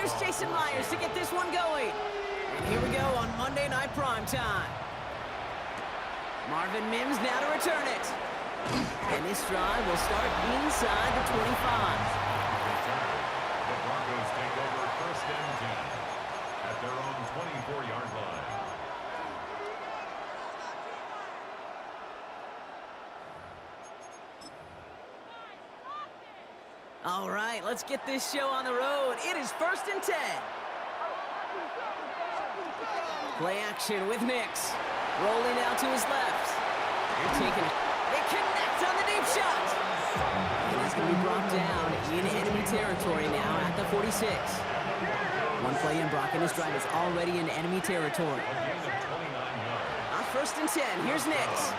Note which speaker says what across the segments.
Speaker 1: Here's Jason Myers to get this one going. And here we go on Monday Night Primetime. Marvin Mims now to return it. And this drive will start inside the 25.
Speaker 2: The Broncos take over 1st and 10 at their own 24-yard line.
Speaker 1: All right, let's get this show on the road. It is 1st and 10. Play action with Nix. Rolling out to his left. They're taking it. They connect on the deep shot. And he's going to be brought down in enemy territory now at the 46. One play in, Brock, and his drive is already in enemy territory. On 1st and 10, here's Nix.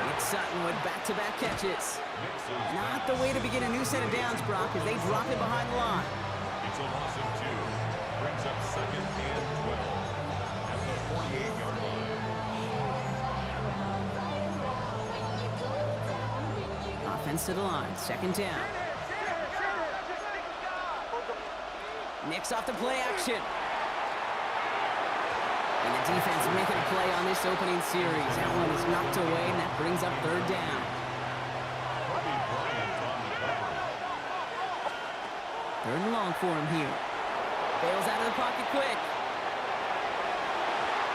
Speaker 1: Nick Sutton with back-to-back catches. Not the way to begin a new set of downs, Brock, as they drop it behind the line.
Speaker 2: It's a loss of 2. Brings up 2nd and 12 at the 48-yard line.
Speaker 1: Offense to the line, 2nd down. Nix off the play action. And the defense making a play on this opening series. That one is knocked away, and that brings up 3rd down. Third and long for him here. Bails out of the pocket quick.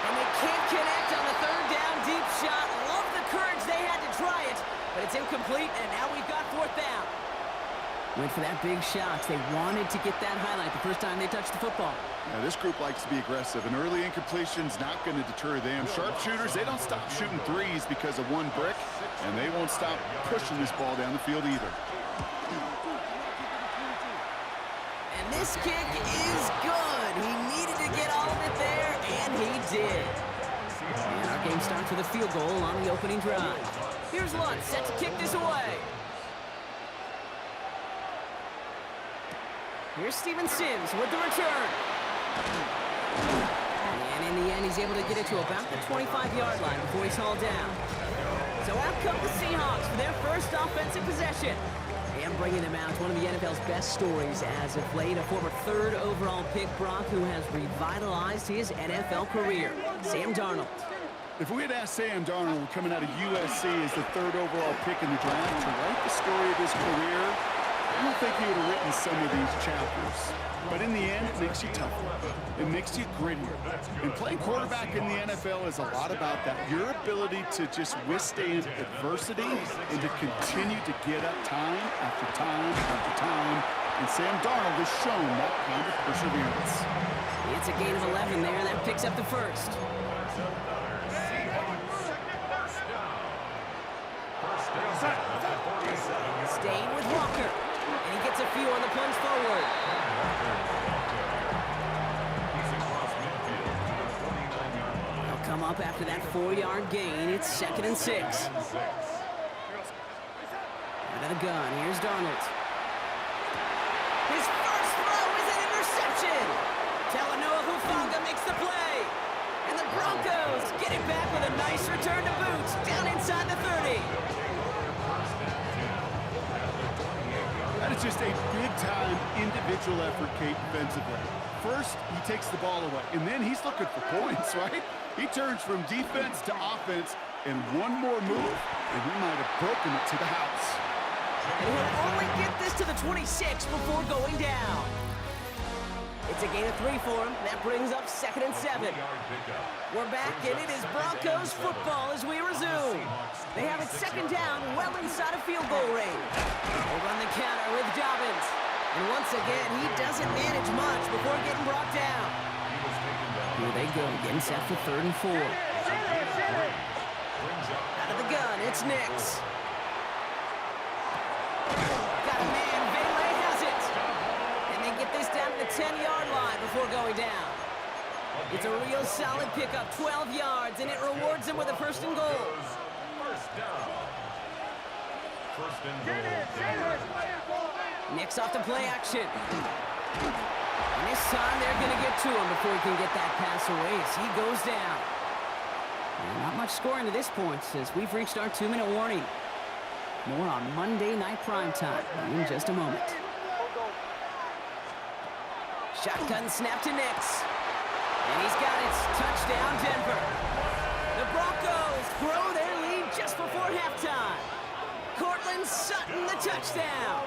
Speaker 1: And they can't connect on the 3rd down deep shot. Love the courage they had to try it, but it's incomplete, and now we've got 4th down. Went for that big shot. They wanted to get that highlight the first time they touched the football.
Speaker 3: Now, this group likes to be aggressive, and early incompletion's not going to deter them. Sharpshooters, they don't stop shooting threes because of one brick, and they won't stop pushing this ball down the field either.
Speaker 1: And this kick is good. He needed to get all of it there, and he did. And our game starts with a field goal on the opening drive. Here's Lutz set to kick this away. Here's Steven Sims with the return. And in the end, he's able to get it to about the 25-yard line before he's hauled down. So out come the Seahawks for their first offensive possession. And bringing them out, one of the NFL's best stories as of late, a former 3rd overall pick, Brock, who has revitalized his NFL career, Sam Darnold.
Speaker 3: If we had asked Sam Darnold coming out of USC as the 3rd overall pick in the draft to write the story of his career, I don't think he would have written some of these chapters. But in the end, it makes you tougher. It makes you grittier. And playing quarterback in the NFL is a lot about that. Your ability to just withstand adversity and to continue to get up time after time after time. And Sam Darnold has shown that kind of perseverance.
Speaker 1: It's a gain of 11 there. That picks up the first. Staying with Walker. And he gets a few on the plunge forward. They'll come up after that 4-yard gain. It's 2nd and 6. Out of the gun. Here's Darnold. His first throw is an interception. Talanoa Hufanga makes the play. And the Broncos get it back with a nice return to boot. Down inside the 30.
Speaker 3: That is just a big-time individual effort, Kate, defensively. First, he takes the ball away, and then he's looking for points, right? He turns from defense to offense, and one more move, and he might have broken it to the house.
Speaker 1: And he'll only get this to the 26 before going down. It's a gain of 3 for him. That brings up 2nd and 7. We're back, and it is Broncos football as we resume. They have it 2nd down, well inside of field goal range. They run the counter with Dobbins. And once again, he doesn't manage much before getting brought down. Here they go, getting set for 3rd and 4. Out of the gun, it's Nix. Got a man, Valet has it. And they get this down to the 10-yard line before going down. It's a real solid pickup, 12 yards, and it rewards them with a 1st and goal.
Speaker 2: First down. 1st and goal.
Speaker 1: Nix off the play action. And this time they're going to get to him before he can get that pass away as he goes down. And not much scoring to this point as we've reached our 2-minute warning. More on Monday Night Primetime in just a moment. Shotgun snap to Nix. And he's got it. Touchdown, Denver. The Broncos grow their lead just before halftime. Cortland Sutton, the touchdown.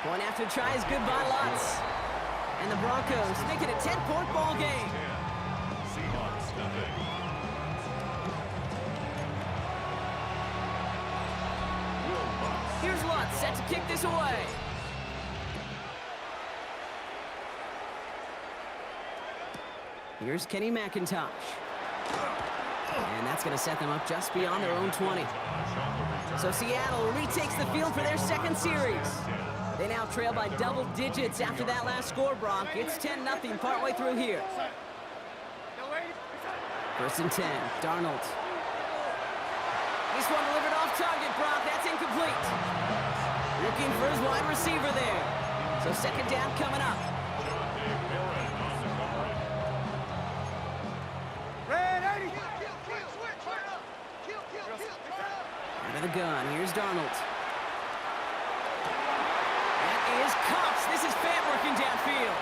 Speaker 1: Point after try is good by Lutz. And the Broncos make it a 10-point ball game.
Speaker 2: Seahawks nothing.
Speaker 1: Here's Lutz set to kick this away. Here's Kenny McIntosh. And that's going to set them up just beyond their own 20. So Seattle retakes the field for their second series. They now trail by double digits after that last score, Brock. It's 10-0 partway through here. 1st and 10, Darnold. This one delivered off target, Brock. That's incomplete. Looking for his wide receiver there. So second down coming up. Out of the gun, here's Darnold. That is Cox. This is Fant working downfield.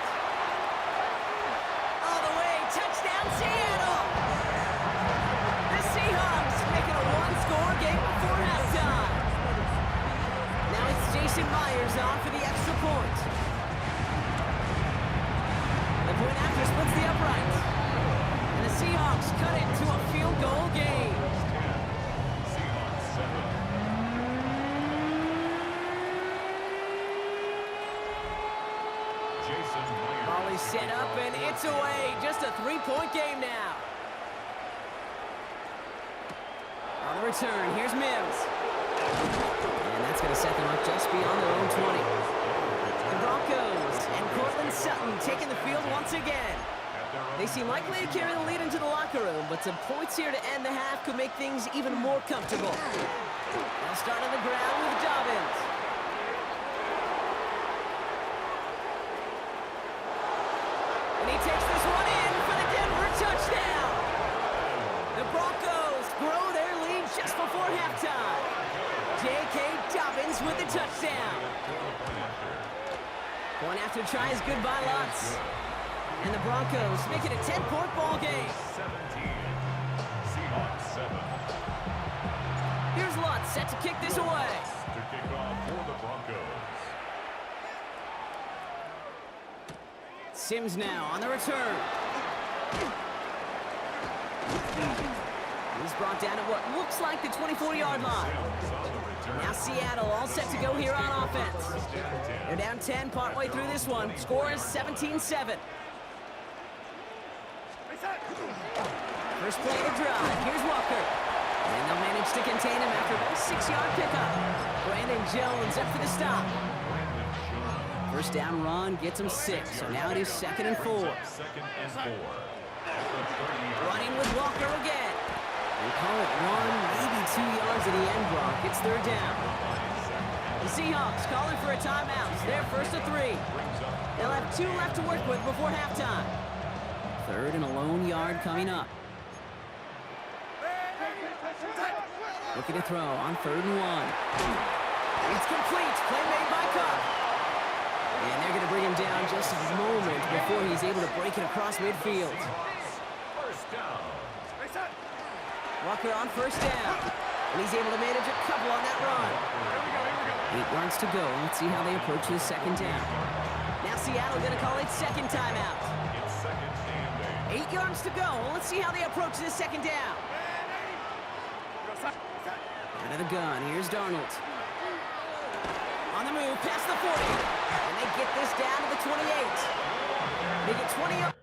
Speaker 1: All the way, touchdown Seattle! The Seahawks make it a one-score game before halftime. Now it's Jason Myers on for the extra point. The point after splits the upright. And the Seahawks cut it to a field goal game. Ball is set up and it's away. Just a 3-point game now. On the return, here's Mims. And that's going to set them up just beyond their own 20. The Broncos and Cortland Sutton taking the field once again. They seem likely to carry the lead into the locker room, but some points here to end the half could make things even more comfortable. They'll start on the ground with Dobbins. And he takes this one in for the Denver touchdown. The Broncos grow their lead just before halftime. J.K. Dobbins with the touchdown. Point after try is good by Lutz. And the Broncos make it a 10-point ball game.
Speaker 2: 17. Seahawks 7.
Speaker 1: Here's Lutz set to kick this away.
Speaker 2: To kick off for the Broncos.
Speaker 1: Sims now on the return. He's brought down at what looks like the 24-yard line. Now Seattle all set to go here on offense. They're down 10 partway through this one. Score is 17-7. First play of the drive. Here's Walker. And they'll manage to contain him after a 6-yard pickup. Brandon Jones up for the stop. First down run gets him 6. So now it is 2nd and 4.
Speaker 2: 2nd and 4.
Speaker 1: Running with Walker again. They call it 1, maybe 2 yards at the end block. It's 3rd down. The Seahawks calling for a timeout. They're 1st and 3. They'll have 2 left to work with before halftime. 3rd and a lone yard coming up. Looking to throw on 3rd and 1. It's complete. Play made by Cook. And they're going to bring him down just a moment before he's able to break it across midfield.
Speaker 2: First down.
Speaker 1: Walker on 1st down. And he's able to manage a couple on that run. 8 yards to go. Let's see how they approach this 2nd down. Now Seattle going to call it 2nd timeout.
Speaker 2: It's 2nd and 8.
Speaker 1: 8 yards to go. Let's see how they approach this 2nd down. Out of the gun, here's Darnold. On the move, past the 40. And they get this down to the 28. They get 20 up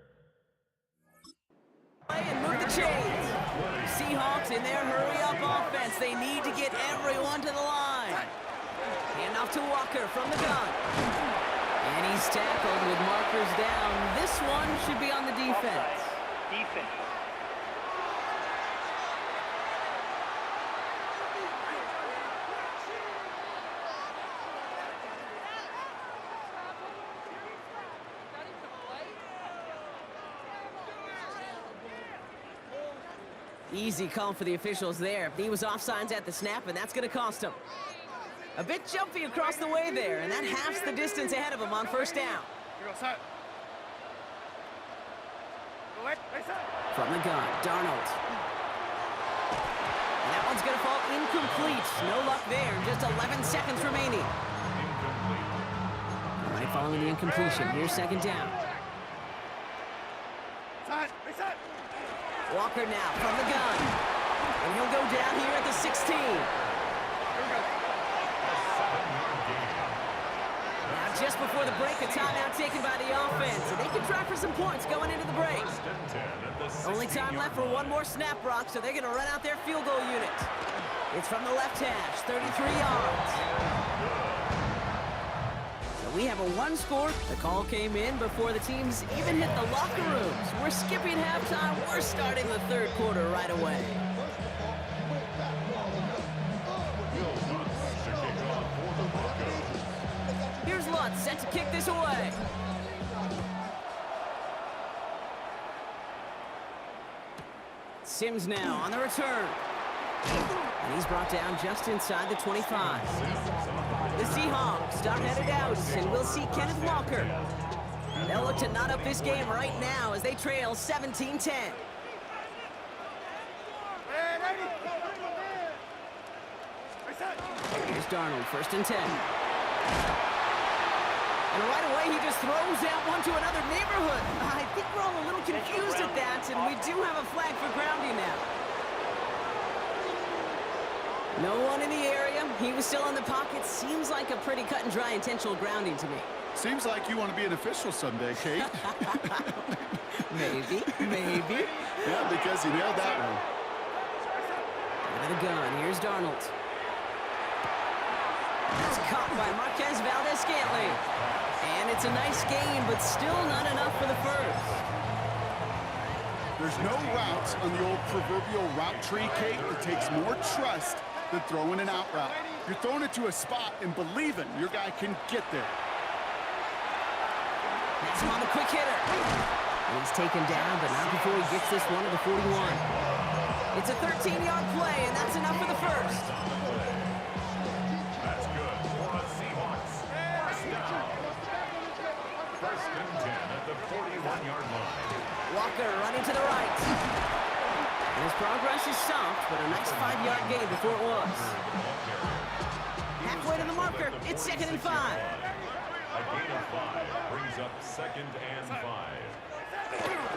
Speaker 1: and move the chains. Seahawks in their hurry-up offense. They need to get everyone to the line. Hand off to Walker from the gun. And he's tackled with markers down. This one should be on the defense. Easy call for the officials there. He was offsides at the snap, and that's going to cost him. A bit jumpy across the way there, and that halves the distance ahead of him on first down. From the gun, Darnold. And that one's going to fall incomplete. No luck there. Just 11 seconds remaining. All right, following the incompletion. Here's second down. Walker now from the gun. And he'll go down here at the 16. Now, just before the break, a timeout taken by the offense. And they can try for some points going into the break. Only time left for one more snap, Brock, so they're going to run out their field goal unit. It's from the left hash, 33 yards. So we have a one score. The call came in before the teams even hit the locker rooms. We're skipping halftime. We're starting the third quarter right away. Here's Lutz set to kick this away. Sims now on the return. And he's brought down just inside the 25. The Seahawks start headed out, and we'll see Kenneth Walker. They'll look to knot up this game right now as they trail 17-10. Here's Darnold, first and 10. And right away, he just throws that one to another neighborhood. I think we're all a little confused at that, and we do have a flag for grounding now. No one in the area. He was still in the pocket. Seems like a pretty cut and dry intentional grounding to me.
Speaker 3: Seems like you want to be an official someday, Kate.
Speaker 1: Maybe.
Speaker 3: Yeah, because you nailed that one.
Speaker 1: Out of the gun. Here's Darnold. That's caught by Marquez Valdes-Scantling. And it's a nice game, but still not enough for the first.
Speaker 3: There's no routes on the old proverbial route tree, Kate, that takes more trust than throwing an out route. You're throwing it to a spot and believing your guy can get there.
Speaker 1: That's him on the quick hitter. And he's taken down, but not before he gets this one to the 41. It's a 13-yard play, and that's enough for the first.
Speaker 2: That's good for the Seahawks. First down. First and 10 at the 41-yard line.
Speaker 1: Walker running to the right. And his progress is stopped, but a nice 5-yard gain before it was. Halfway to the marker. It's second and 5.
Speaker 2: A gain of 5 brings up second and 5.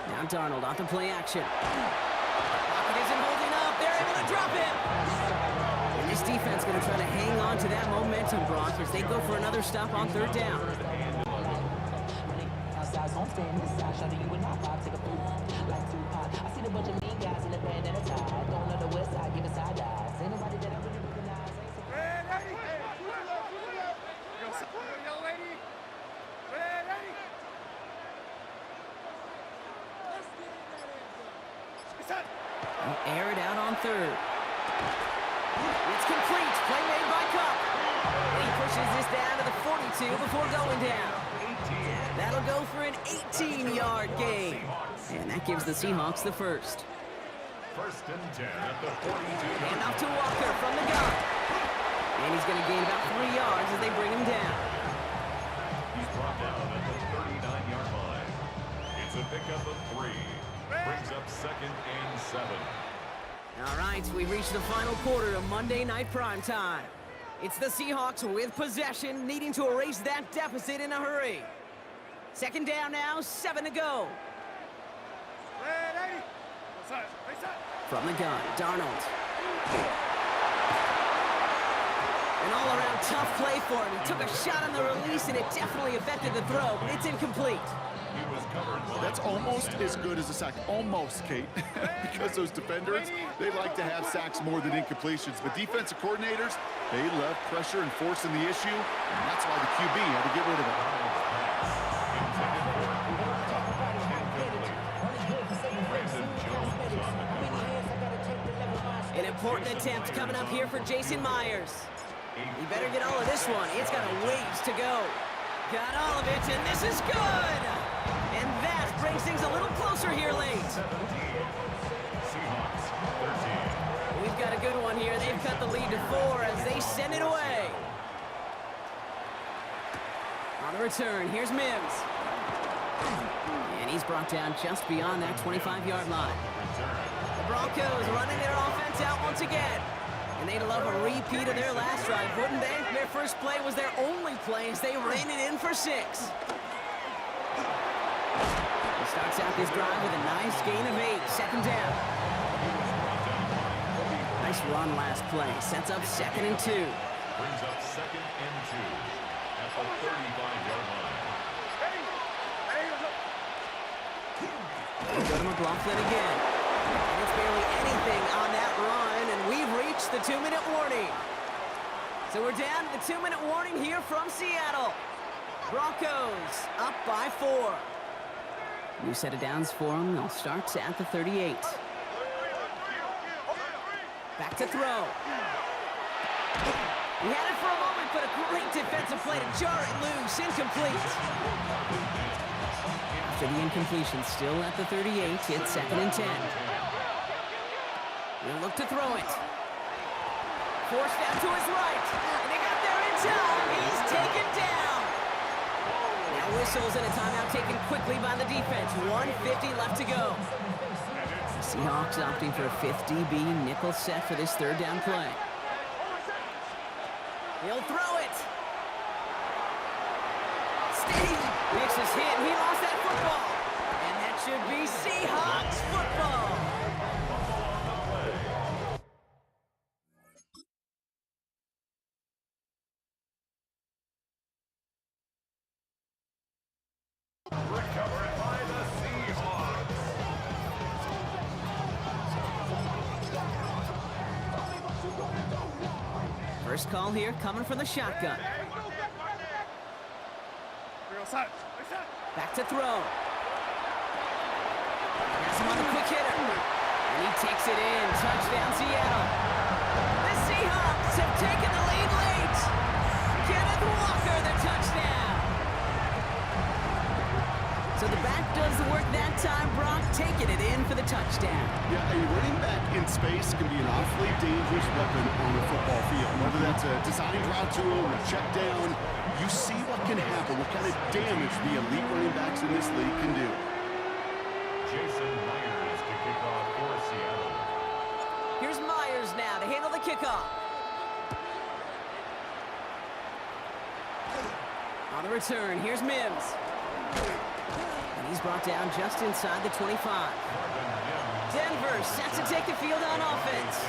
Speaker 1: Now Darnold off the play action. Pocket isn't holding up. They're able to drop him. And this defense going to try to hang on to that momentum, Brock, as they go for another stop on third down. Air it out on third. It's complete. Play made by Cup. He pushes this down to the 42 before going down. That'll go for an 18-yard gain. And that gives the Seahawks the first.
Speaker 2: First and 10 at the 42.
Speaker 1: Hand off to Walker from the gun. And he's going to gain about 3 yards as they bring him down.
Speaker 2: He's brought down at the 39-yard line. It's a pickup of 3. Brings up second and 7.
Speaker 1: All right, we've reached the final quarter of Monday Night Primetime. It's the Seahawks with possession, needing to erase that deficit in a hurry. Second down now, 7 to go. From the gun, Darnold. An all-around tough play for him. He took a shot on the release, and it definitely affected the throw, but it's incomplete.
Speaker 3: That's almost as good as a sack. Almost, Kate. Because those defenders, they like to have sacks more than incompletions. But defensive coordinators, they love pressure and forcing the issue, and that's why the QB had to get rid of it.
Speaker 1: An important attempt coming up here for Jason Myers. He better get all of this one. It's got a ways to go. Got all of it, and this is good! And that brings things a little closer here late. We've got a good one here. They've cut the lead to 4 as they send it away. On the return, here's Mims. And he's brought down just beyond that 25-yard line. The Broncos running their offense out once again. And they'd love a repeat of their last drive, wouldn't they? Their first play was their only play as they ran it in for 6. He starts out this drive with a nice gain of 8, second down. Nice run last play, sets up 2nd and 2.
Speaker 2: Brings up 2nd and 2 at the 35-yard line.
Speaker 1: Go to McLaughlin again. And it's barely anything on that run, and we've reached the 2-minute warning. So we're down to the 2-minute warning here from Seattle. Broncos up by 4. New set of downs for them. They'll start at the 38. Back to throw. He had it for a moment, but a great defensive play to jar it loose. Incomplete. After the incompletion, still at the 38, it's 2nd and 10. He'll look to throw it. Forced out to his right. And they got there in time. He's taken down. Now whistles and a timeout taken quickly by the defense. 1:50 left to go. Seahawks opting for a 5th DB nickel set for this 3rd down play. He'll throw it. Steve makes his hit, and he lost that football. And that should be Seahawks football.
Speaker 2: Recovered by the Seahawks.
Speaker 1: First call here coming from the shotgun. Back to throw. Has him on the quick hitter. And he takes it in. Touchdown, Seattle. The Seahawks have taken the lead late. Kenneth Walker, the touchdown. So the back does the work that time. Brock taking it in for the touchdown.
Speaker 3: Yeah, a running back in space can be an awfully dangerous weapon on the football field. Whether that's a designed route tool or check down, you see what can happen, what kind of damage the elite running backs in this league can do.
Speaker 2: Jason Myers to kick off for Seattle.
Speaker 1: Here's Myers now to handle the kickoff. On the return, here's Mims. And he's brought down just inside the 25. Denver set to take the field on offense.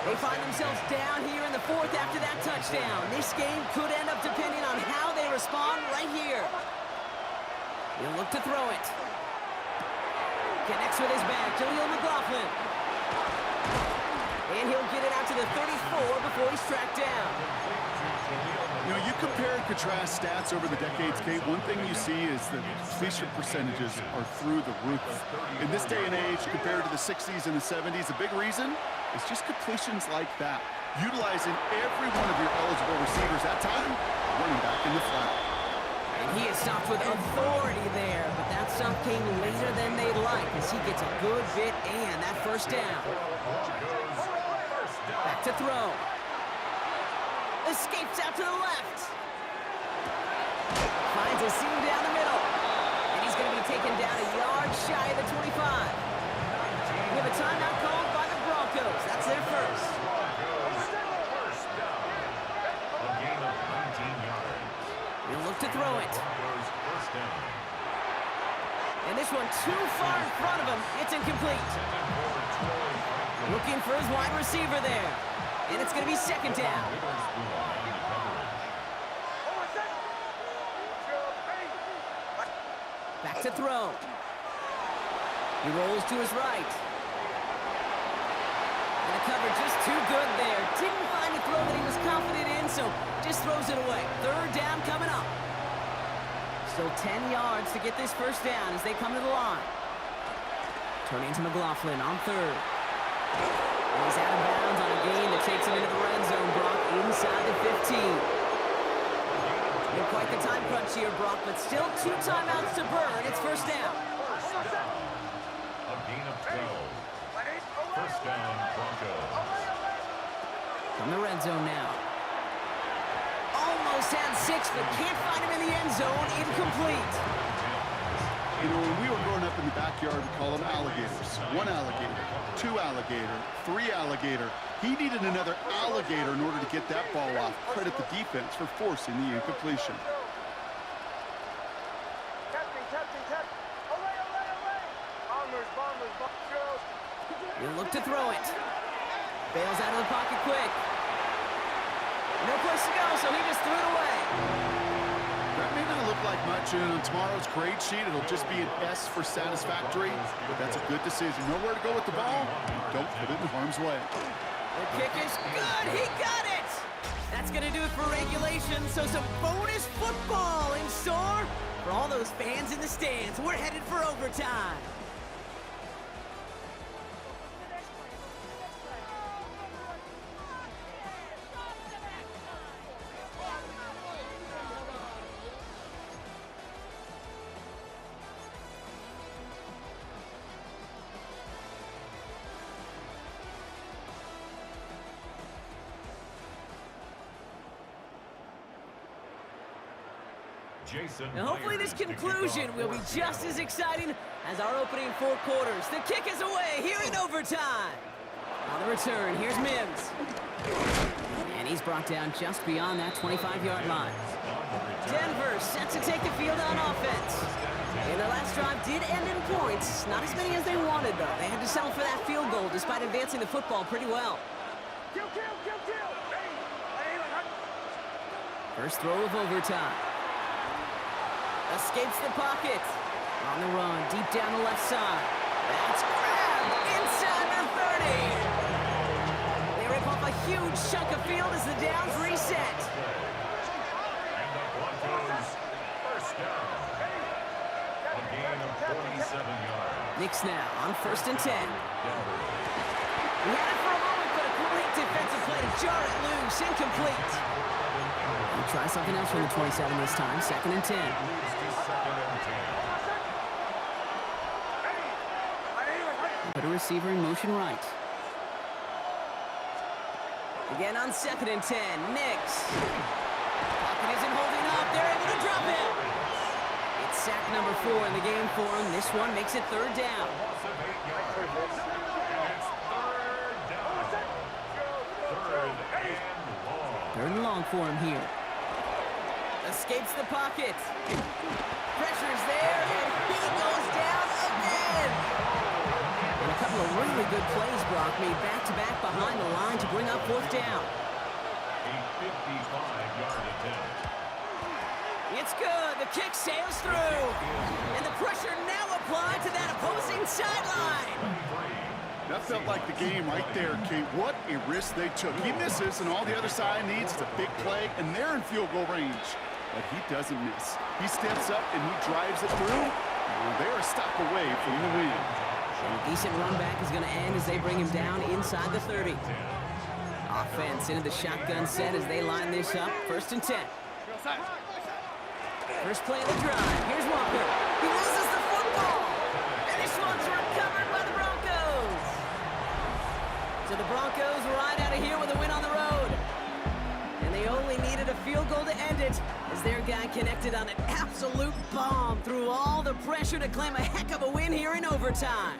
Speaker 1: They find themselves down here in the 4th after that touchdown. This game could end up depending on how they respond right here. He'll look to throw it. Connects with his back, Jaleel McLaughlin. And he'll get it out to the 34 before he's tracked down.
Speaker 3: You know, you compare and contrast stats over the decades, Kate. One thing you see is that completion percentages are through the roof. In this day and age, compared to the 60s and the 70s, a big reason is just completions like that. Utilizing every one of your eligible receivers that time, running back in the flat.
Speaker 1: And he is stopped with authority there, but that stop came later than they'd like as he gets a good bit and that first down. Back to throw. Escapes out to the left. Finds a seam down the middle. And he's going to be taken down a yard shy of the 25. We have a timeout called by the Broncos. That's their first.
Speaker 2: First down. A gain of 19 yards.
Speaker 1: He'll look to throw it.
Speaker 2: Broncos first down.
Speaker 1: And this one too far in front of him. It's incomplete. Looking for his wide receiver there. And it's going to be second down. Back to throw. He rolls to his right. And the cover just too good there. Didn't find a throw that he was confident in, so just throws it away. Third down coming up. Still 10 yards to get this first down as they come to the line. Turning to McLaughlin on third. And he's out of bounds on a gain that takes him into the red zone. Brock inside the 15. Been quite the time crunch here, Brock, but still 2 timeouts to burn. It's first down.
Speaker 2: A gain of 12. First down, Broncos.
Speaker 1: From the red zone now. Almost had 6, but can't find him in the end zone, incomplete.
Speaker 3: You know, when we were growing up in the backyard, we call them alligators. One alligator, two alligator, three alligator. He needed another alligator in order to get that ball off. Credit the defense for forcing the incompletion.
Speaker 1: He'll look to throw it. Bails out of the pocket quick. No place to go, so he just threw it away.
Speaker 3: That may not look like much, and on tomorrow's grade sheet, it'll just be an S for satisfactory, but that's a good decision. Know where to go with the ball? Don't put it in harm's way.
Speaker 1: The kick is good. He got it. That's going to do it for regulation, so some bonus football in store for all those fans in the stands. We're headed for overtime. Now hopefully this conclusion will be just as exciting as our opening 4 quarters. The kick is away here in overtime. On the return, here's Mims. And he's brought down just beyond that 25-yard line. Denver set to take the field on offense. And their last drive did end in points. Not as many as they wanted, though. They had to settle for that field goal despite advancing the football pretty well. First throw of overtime. Escapes the pocket. On the run, deep down the left side. That's grabbed inside the 30. They rip off a huge chunk of field as the downs reset.
Speaker 2: And the Broncos first down. A gain of 47 yards.
Speaker 1: Knicks now on 1st and 10. We had it for a moment, but a great defensive play to jar it loose. Incomplete. We'll try something else from the 27 this time. 2nd and 10. Put a receiver in motion right. Again on 2nd and 10. Knicks. Pocket isn't holding up. They're able to drop him. It's sack number 4 in the game for him. This one makes it 3rd down. Third and long for him here. Escapes the pocket. Pressure's there, and he goes down again. And a couple of really good plays, Brock, made back-to-back behind the line to bring up 4th down.
Speaker 2: A 55-yard attempt.
Speaker 1: It's good. The kick sails through. And the pressure now applied to that opposing sideline.
Speaker 3: That felt like the game right there, Kate. What a risk they took. He misses, and all the other side needs is a big play, and they're in field goal range. But he doesn't miss. He steps up, and he drives it through. They're a stop away from the win.
Speaker 1: And a decent run back is going to end as they bring him down inside the 30. Offense into the shotgun set as they line this up. 1st and 10. First play of the drive. Here's Walker. He loses the football. And this one's recovered by the Broncos. So the Broncos right out of here with a win on the road. And they only needed a field goal to end it as their guy connected on an absolute bomb through all the pressure to claim a heck of a win here in overtime.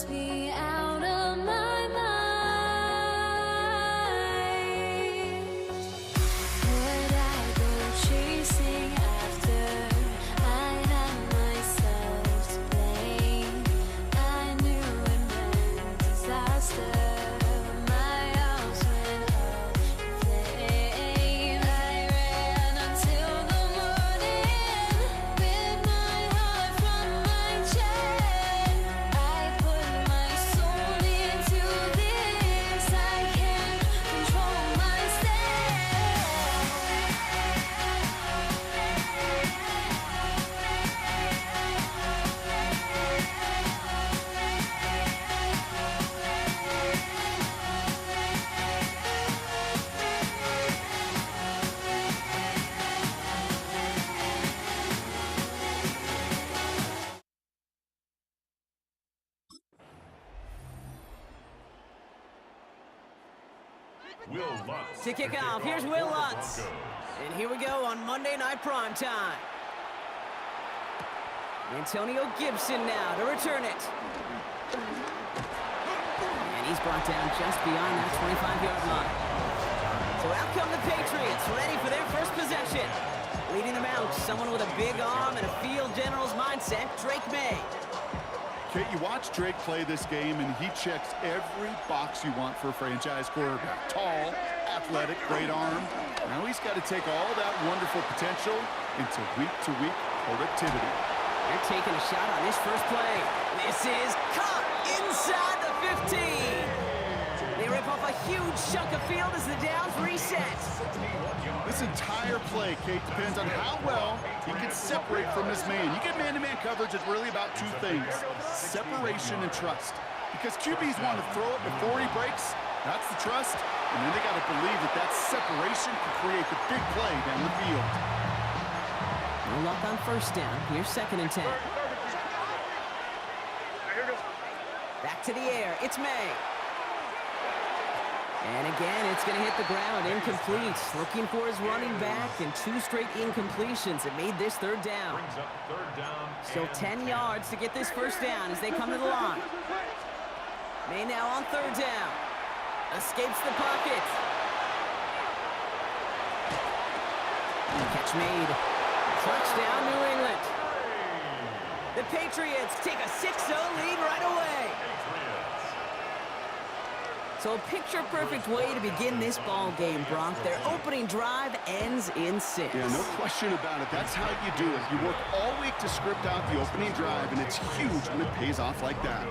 Speaker 4: puts me out of my mind. Would I go chasing after? I had myself to blame. I knew it meant disaster. My house went up in flames. I ran until the morning with my heart from my chest. I put my soul into this. I can't control
Speaker 2: Will Lutz
Speaker 1: To kick off, here's
Speaker 2: for
Speaker 1: Will
Speaker 2: the
Speaker 1: Lutz.
Speaker 2: Broncos.
Speaker 1: And here we go on Monday Night Primetime. Antonio Gibson now to return it. And he's brought down just beyond that 25-yard line. So out come the Patriots, ready for their first possession. Leading them out, someone with a big arm and a field general's mindset, Drake May.
Speaker 3: Kate, you watch Drake play this game, and he checks every box you want for a franchise quarterback. Tall, athletic, great arm. Now he's got to take all that wonderful potential into week-to-week productivity.
Speaker 1: They're taking a shot on this first play. This is caught inside the 15. They rip off a huge chunk of field as the downs reset.
Speaker 3: This entire play, Kate, depends on how well he can separate from his man. You get man-to-man coverage, it's really about two things: separation and trust. Because QBs want to throw it before he breaks, that's the trust, and then they got to believe that that separation can create the big play down the field.
Speaker 1: No luck on first down. Here's 2nd and 10. Back to the air. It's May. And again, it's going to hit the ground. Incomplete. Looking for his running back, and 2 straight incompletions. It made this 3rd down.
Speaker 2: Brings up 3rd down.
Speaker 1: Still 10 yards to get this first down as they come to the line. May now on 3rd down. Escapes the pocket. Catch made. Touchdown, New England. The Patriots take a 6-0 lead right away. So a picture-perfect way to begin this ball game, Brock. Their opening drive ends in 6.
Speaker 3: Yeah, no question about it. That's how you do it. You work all week to script out the opening drive, and it's huge when it pays off like that.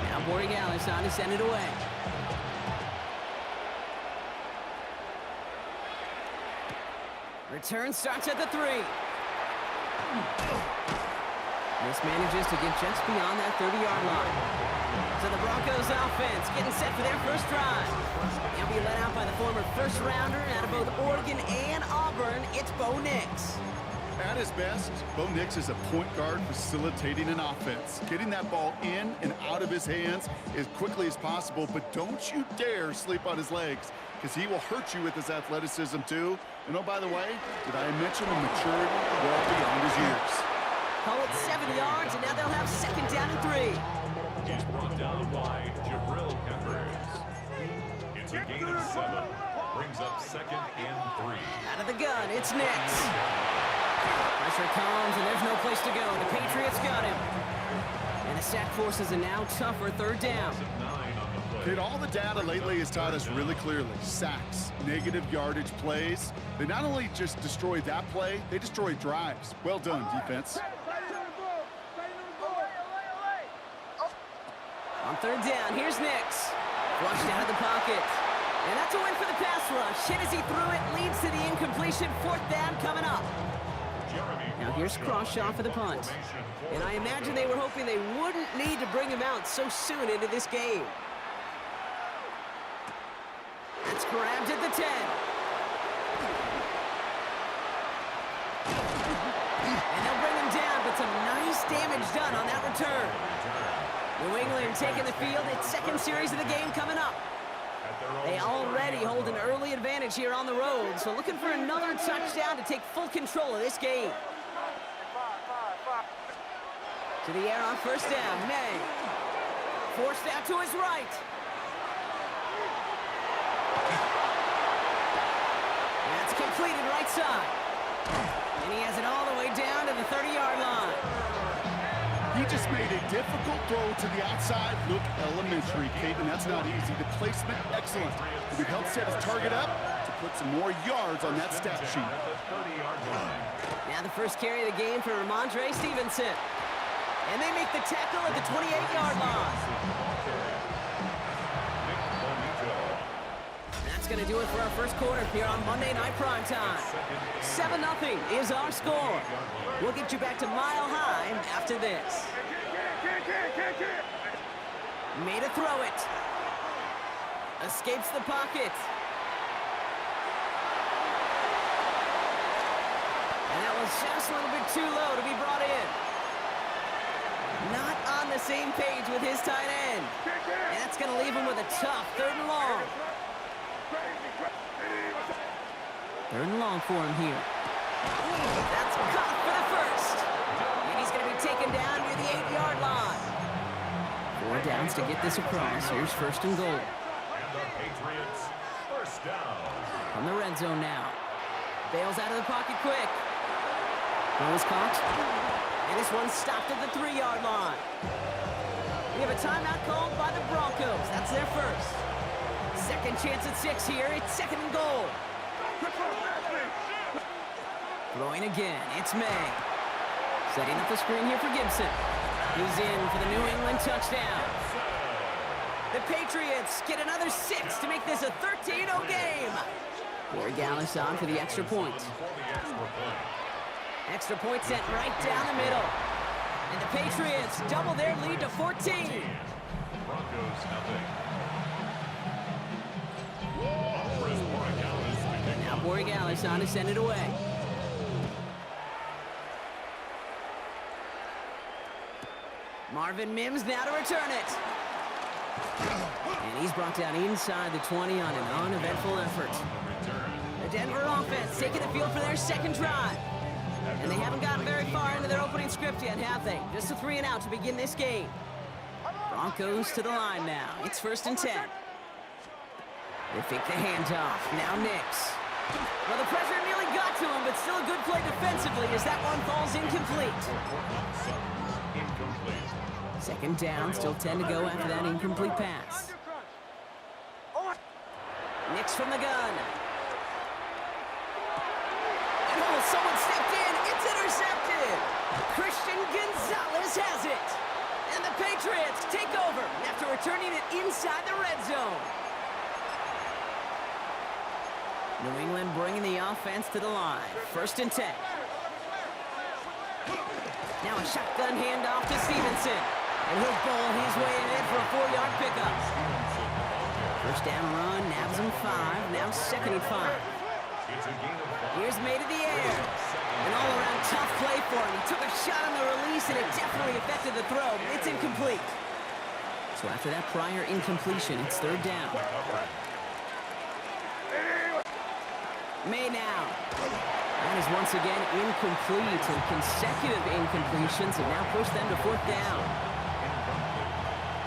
Speaker 1: Now Borregales on to send it away. Return starts at the 3. Mismanages to get just beyond that 30-yard line. So the Broncos offense getting set for their first drive. They'll be led out by the former first-rounder out of both Oregon and Auburn. It's Bo Nix.
Speaker 3: At his best, Bo Nix is a point guard facilitating an offense, getting that ball in and out of his hands as quickly as possible, but don't you dare sleep on his legs, because he will hurt you with his athleticism too. And oh, by the way, did I mention a maturity well beyond his years?
Speaker 1: Call it 7 yards, and now they'll have 2nd down and 3.
Speaker 2: He's brought down by Jabril Peppers. It's a gain of 7. Brings up 2nd and 3.
Speaker 1: Out of the gun, it's Nix. Pressure comes, and there's no place to go. The Patriots got him. And the sack forces a now tougher 3rd down.
Speaker 2: 9 on the play.
Speaker 3: Kid, all the data lately has taught us really clearly: sacks, negative yardage plays. They not only just destroy that play, they destroy drives. Well done, defense.
Speaker 1: On 3rd down, here's Nix. Flushed out of the pocket. And that's a win for the pass rush. Hit as he threw it, leads to the incompletion. 4th down coming up. Now here's Crawshaw for the punt. And I imagine they were hoping they wouldn't need to bring him out so soon into this game. That's grabbed at the 10. And they'll bring him down, but some nice damage done on that return. New England taking the field. Its 2nd series of the game coming up. They already hold an early advantage. advantage here on the road, so looking for another touchdown to take full control of this game. To the air on first down, May. Forced out to his right. That's completed right side. And he has it all the way down to the 30-yard line.
Speaker 3: He just made a difficult throw to the outside. Look elementary, Kate, and that's not easy. The placement, excellent. He helped set his target up to put some more yards on that stat sheet.
Speaker 1: Now the first carry of the game for Ramondre Stevenson. And they make the tackle at the 28-yard line. That's going to do it for our first quarter here on Monday Night Primetime. 7-0 is our score. We'll get you back to Mile High after this. Made a throw it. Escapes the pocket. And that was just a little bit too low to be brought in. Not on the same page with his tight end. And that's going to leave him with a tough 3rd and long. 3rd and long for him here. That's caught for the first. And he's going to be taken down near the 8-yard line. 4 downs to get this across. Here's 1st and goal.
Speaker 2: And the Patriots, first down.
Speaker 1: From the red zone now. Bails out of the pocket quick. Ball is caught. And this one stopped at the 3-yard line. We have a timeout called by the Broncos. That's their first. Second chance at 6 here. It's 2nd and goal. Throwing again. It's May. Setting up the screen here for Gibson. He's in for the New England touchdown. The Patriots get another 6 to make this a 13-0 game. Corey Gallis on for the extra point. Extra point sent right down the middle. And the Patriots double their lead to 14.
Speaker 2: Broncos nothing.
Speaker 1: Now Borregales on to send it away. Marvin Mims now to return it. And he's brought down inside the 20 on an uneventful effort. The Denver offense taking the field for their second drive. And they haven't gotten very far into their opening script yet, have they? Just a 3-and-out to begin this game. Broncos to the line now. It's 1st and 10. They fake the handoff. Now Nix. Well, the pressure nearly got to him, but still a good play defensively as that one falls incomplete.
Speaker 2: Incomplete.
Speaker 1: 2nd down, still 10 to go after that incomplete pass. Nix from the gun. And oh, someone stepped in. It's intercepted. Christian Gonzalez has it. And the Patriots take over after returning it inside the red zone. New England bringing the offense to the line. 1st and 10. Now a shotgun handoff to Stevenson. And he'll bowl his way in for a 4-yard pickup. First down run, nabs him 5. Now 2nd and 5. Here's May to the air. An all-around tough play for him. He took a shot on the release, and it definitely affected the throw. It's incomplete. So after that prior incompletion, it's 3rd down. May now. That is once again incomplete, and consecutive incompletions have now pushed them to 4th down.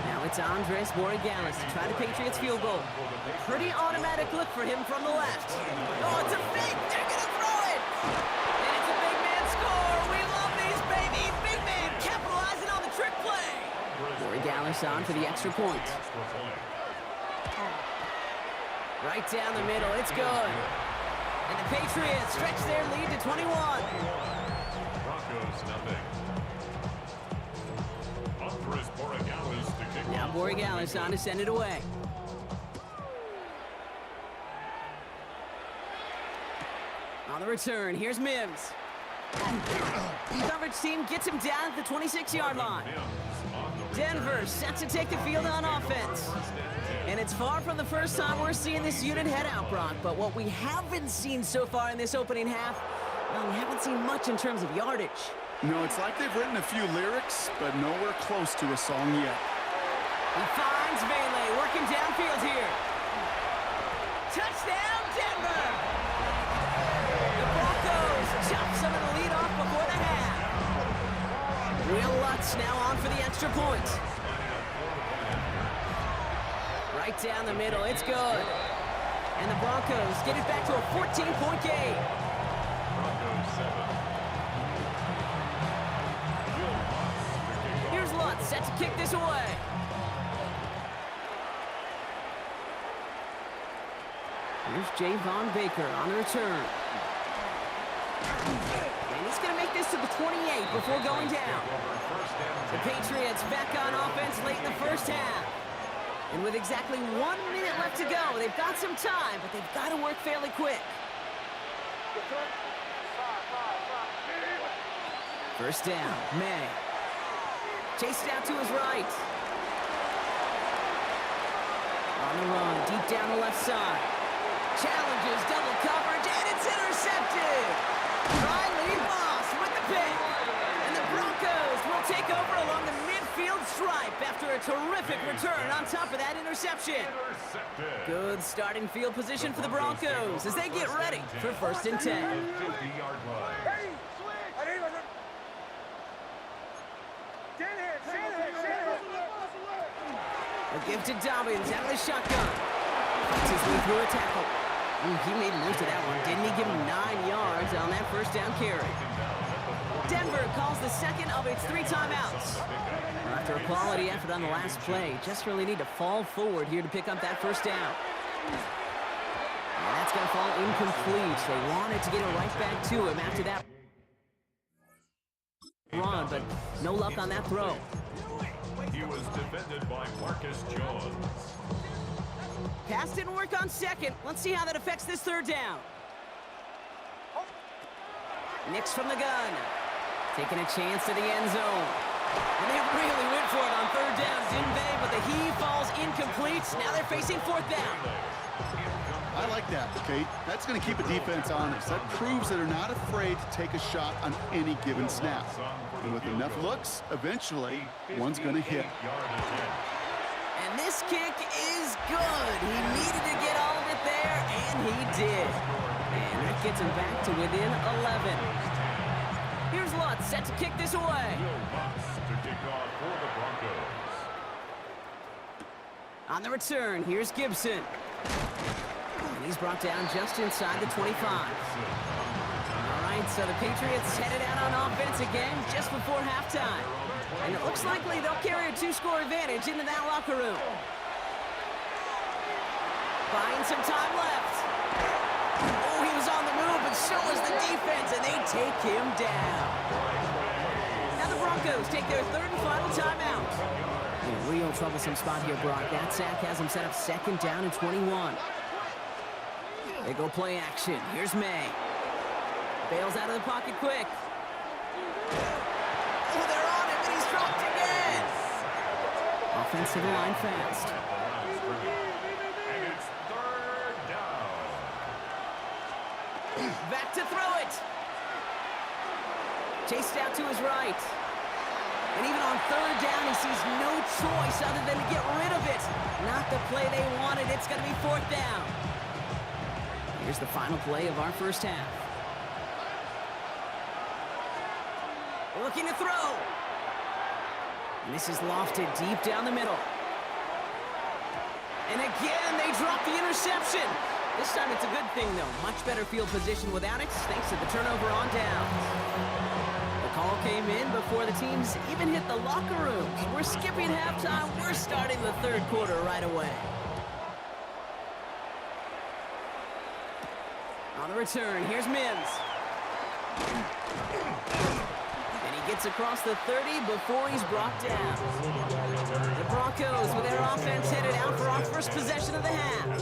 Speaker 1: Now it's Andres Borregales to try the Patriots field goal. Pretty automatic look for him from the left. Oh, it's a fake! They're gonna throw it! And it's a big man score! We love these, baby! Big man capitalizing on the trick play! Borregales on for the extra point. Right down the middle, it's good. And the Patriots stretch their lead to 21.
Speaker 2: Broncos nothing. Andres Borregales to kick
Speaker 1: Now
Speaker 2: off.
Speaker 1: Borregales on to send it away. On the return, here's Mims. The coverage team gets him down at the 26-yard line. Denver set to take the field on offense. And it's far from the first time we're seeing this unit head out, Brock. But what we haven't seen so far in this opening half, well, we haven't seen much in terms of yardage.
Speaker 3: No, it's like they've written a few lyrics, but nowhere close to a song yet.
Speaker 1: He finds Vele working downfield here. Touchdown, Denver! Patriots now on for the extra point. Right down the middle, it's good. And the Broncos get it back to a 14-point game.
Speaker 2: Broncos 7. Will Lutz to kick off.
Speaker 1: Here's Lutz set to kick this away. Here's Javon Baker on the return. And he's going to make this to the 28 before going down. The Patriots back on offense late in the first half. And with exactly 1 minute left to go, they've got some time, but they've got to work fairly quick. First down, May. Chased out to his right. On the run, deep down the left side. Challenges, double coverage, and it's intercepted! Riley Moss with the pick. And the Broncos will take over along the midfield stripe after a terrific return on top of that interception.
Speaker 2: Intercepted.
Speaker 1: Good starting field position for the Broncos as they get ready for 1st and 10.
Speaker 2: 50-yard line.
Speaker 1: A gift to Dobbins out of the shotgun. Fights his way through a tackle. He made most of that one, didn't he? Give him 9 yards on that first down carry. Denver calls the second of its 3 timeouts. After a quality effort on the last play, just really need to fall forward here to pick up that first down. And that's going to fall incomplete. They wanted to get it right back to him after that run, but no luck on that throw.
Speaker 2: He was defended by Marcus Jones.
Speaker 1: Pass didn't work on second. Let's see how that affects this 3rd down. Nix from the gun. Taking a chance to the end zone. And they really went for it on 3rd down, didn't they? But the heave falls incomplete. Now they're facing 4th down.
Speaker 3: I like that, Kate. That's going to keep a defense honest. That proves that they're not afraid to take a shot on any given snap. And with enough looks, eventually, one's going to hit.
Speaker 1: And this kick is good. He needed to get all of it there, and he did. And that gets him back to within 11. Here's Lutz set to kick this away.
Speaker 2: Will Lutz to kick off for the Broncos.
Speaker 1: On the return, here's Gibson. And he's brought down just inside the 25. All right, so the Patriots headed out on offense again just before halftime. And it looks likely they'll carry a 2-score advantage into that locker room. Buying some time left. Oh, he was on the move, but so was the defense, and they take him down. Now the Broncos take their 3rd and final timeout. In a real troublesome spot here, Brock. That sack has them set up 2nd down and 21. They go play action. Here's May. Bails out of the pocket quick. Oh, they're on him, and he's dropped again. Offensive line fast.
Speaker 2: And it's 3rd down.
Speaker 1: Back to throw it. Chased out to his right. And even on 3rd down, he sees no choice other than to get rid of it. Not the play they wanted. It's going to be 4th down. Here's the final play of our first half. Looking to throw. And this is lofted deep down the middle. And again, they drop the interception. This time it's a good thing, though. Much better field position without it, thanks to the turnover on downs. The call came in before the teams even hit the locker rooms. We're skipping halftime. We're starting the 3rd quarter right away. On the return, here's Mims. And he gets across the 30 before he's brought down. The Broncos with their offense headed out for our first possession of the half.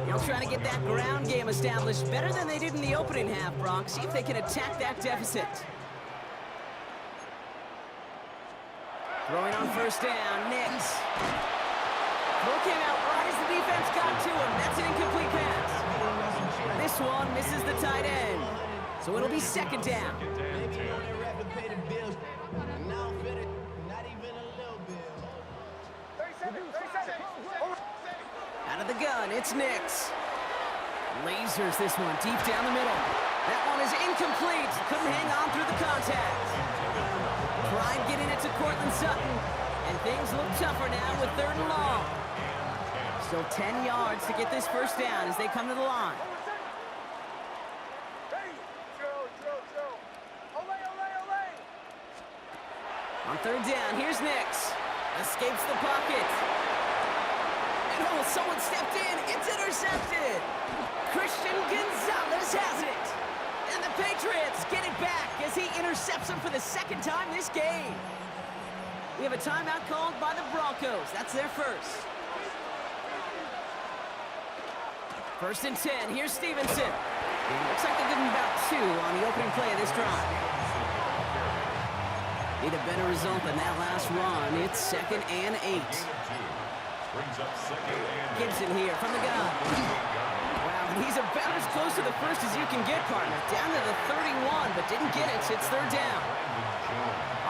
Speaker 1: They'll try to get that ground game established better than they did in the opening half, Brock. See if they can attack that deficit. Throwing on 1st down, Nix. Throw came out right as the defense got to him. That's an incomplete pass. This one misses the tight end. So it'll be 2nd down. Out of the gun, it's Nix. Lasers this one deep down the middle. That one is incomplete. Couldn't hang on through the contact. tried getting it to Cortland Sutton, and things look tougher now with 3rd and long. Still 10 yards to get this first down as they come to the line. On 3rd down, here's Nix. Escapes the pocket. And oh, someone stepped in. It's intercepted. Christian Gonzalez has it. And the Patriots get it back as he intercepts him for the 2nd time this game. We have a timeout called by the Broncos. That's their first. 1st and 10. Here's Stevenson. Looks like they're giving about 2 on the opening play of this drive. Need a better result than that last run. It's 2nd and 8. Gibson here from the gun. Wow, and he's about as close to the first as you can get, partner. Down to the 31, but didn't get it, so it's 3rd down.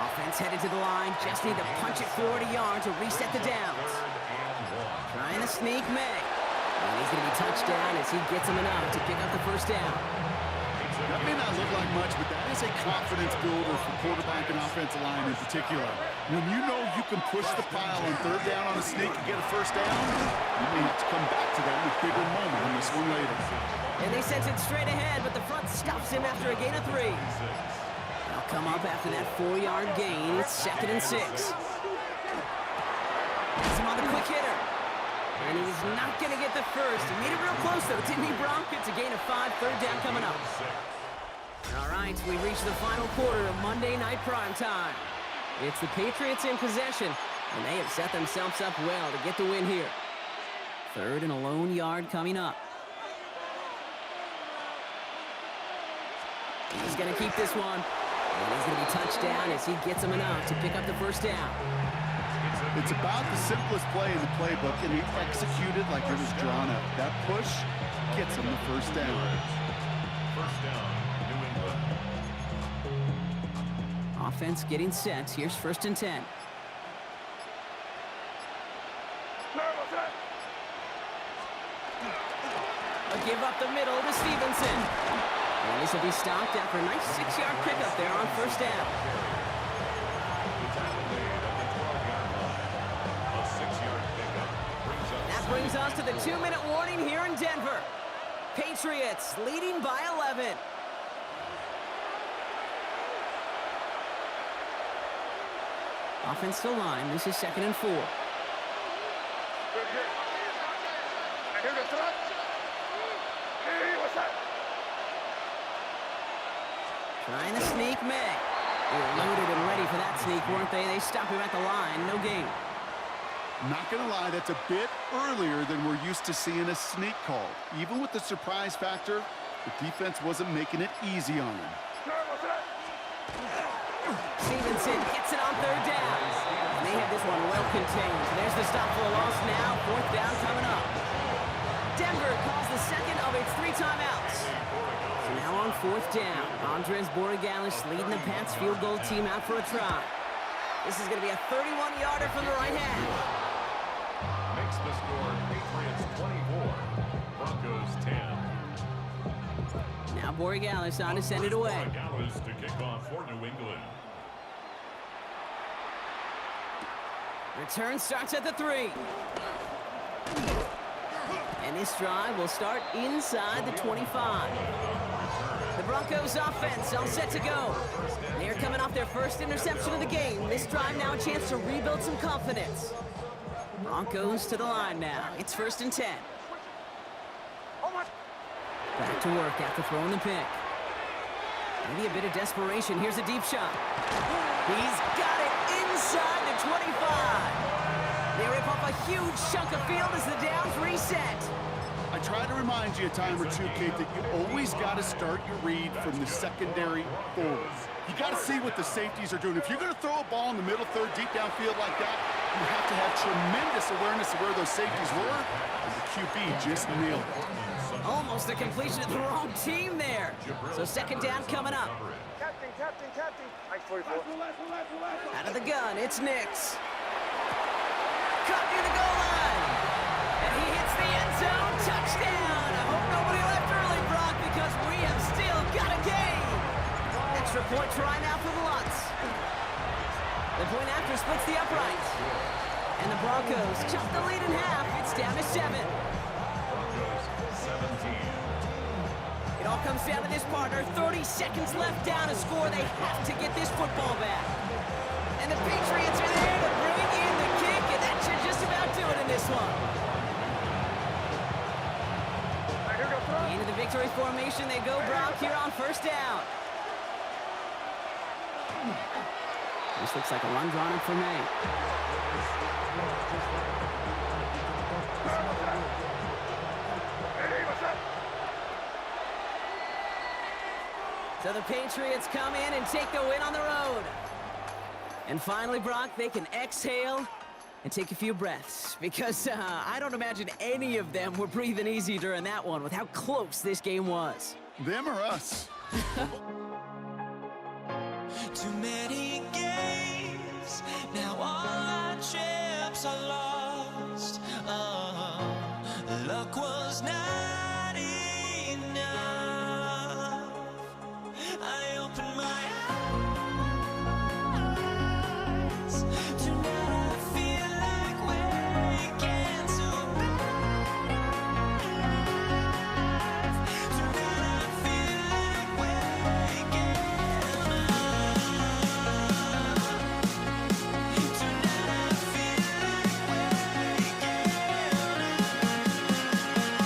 Speaker 1: Offense headed to the line. Just need to punch it 40 yards to reset the downs. Trying to sneak May. And he's going to be touched down as he gets him enough to pick up the first down.
Speaker 3: That may not look like much, but that is a confidence builder for quarterback and offensive line in particular. When you know you can push the pile on 3rd down on a sneak and get a first down, you may have to come back to that in a bigger moment on this one later.
Speaker 1: And they sent it straight ahead, but the front stops him after a gain of 3. They'll come up after that 4-yard gain. It's 2nd and 6. Gets him on the quick hitter. And he's not going to get the first. He made it real close, though, didn't he, Bronk? It's a gain of 5, 3rd down coming up. All right, we reach the final quarter of Monday Night Primetime. It's the Patriots in possession, and they have set themselves up well to get the win here. 3rd and a lone yard coming up. He's going to keep this one, and he's going to be touched down as he gets him enough to pick up the first down.
Speaker 3: It's about the simplest play in the playbook, and he executed like it was drawn up. That push gets him the first down.
Speaker 2: First down, New England.
Speaker 1: Offense getting set. Here's 1st and 10. A give up the middle to Stevenson. And this will be stopped after a nice 6-yard pickup there on 1st down. That brings us to the 2-minute warning here in Denver. Patriots leading by 11. Offensive line, this is 2nd and 4. Trying to sneak May. They were loaded and ready for that sneak, weren't they? They stopped him at the line, no gain.
Speaker 3: Not going to lie, that's a bit earlier than we're used to seeing a sneak call. Even with the surprise factor, the defense wasn't making it easy on him.
Speaker 1: Stevenson gets it on 3rd down. And they have this one well contained. There's the stop for a loss now. 4th down coming up. Denver calls the 2nd of its 3 timeouts. So now on 4th down, Andres Borregales leading the Pats field goal team out for a try. This is going to be a 31-yarder from the right hand.
Speaker 2: Makes the score Patriots 24, Broncos 10.
Speaker 1: Now Borregales on to send it away.
Speaker 2: Borregales to kick off for New England.
Speaker 1: Return starts at the 3. And this drive will start inside the 25. The Broncos offense all set to go. They're coming off their first interception of the game. This drive now a chance to rebuild some confidence. Broncos to the line now. It's 1st and 10. Back to work after throwing the pick. Maybe a bit of desperation. Here's a deep shot. He's got it inside the 25. They rip off a huge chunk of field as the downs reset.
Speaker 3: I try to remind you a time or two, Kate, that you always got to start your read from the secondary forward. You got to see what the safeties are doing. If you're going to throw a ball in the middle third, deep downfield like that, you have to have tremendous awareness of where those safeties were, and the QB just nailed it.
Speaker 1: Almost a completion of the wrong team there. So 2nd down coming up.
Speaker 5: Captain. Ice 44.
Speaker 1: Out of the gun, it's Nix. Cut near the goal line. And he hits the end zone. Touchdown. I hope nobody left early, Brock, because we have still got a game. Extra point try now for the Lutz. The point after splits the upright. And the Broncos chop the lead in half. It's down to 7.
Speaker 2: Broncos 17.
Speaker 1: It all comes down to this, partner. 30 seconds left down to score. They have to get this football back. And the Patriots are there to bring in the kick, and that should just about do it in this one. Into the victory formation they go, Brock, here on first down. This looks like a run drawn in for me. So the Patriots come in and take the win on the road. And finally, Brock, they can exhale and take a few breaths, because I don't imagine any of them were breathing easy during that one with how close this game was.
Speaker 3: Them or us?
Speaker 6: Too many games, now all our chips are lost. Luck was not enough. I opened my eyes. Tonight I feel like waking to life. Tonight I feel like waking up. Tonight I feel like waking up.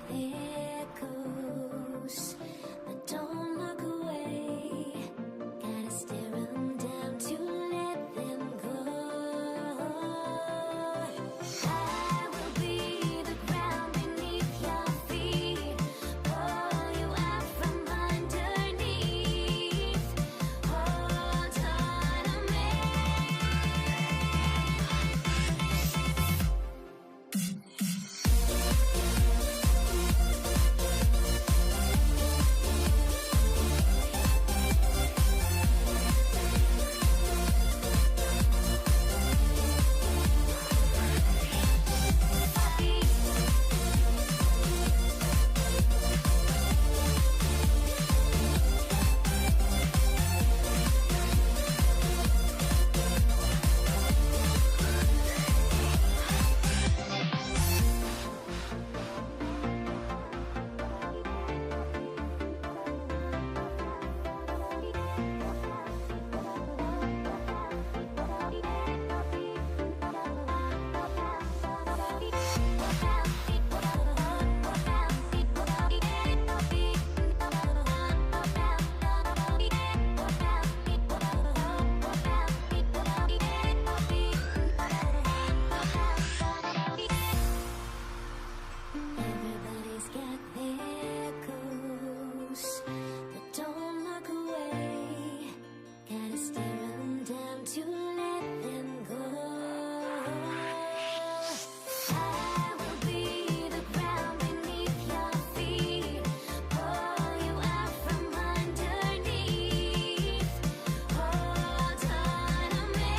Speaker 4: there goes. But don't look away. Gotta stare 'em down to let them go. I will be the ground beneath your feet. Pull you out from underneath. Hold on to me. Everybody's got their goals, but don't look away. Gotta stare 'em down to let them go. I will be the ground beneath your feet. Pull you out from underneath. Hold on to me.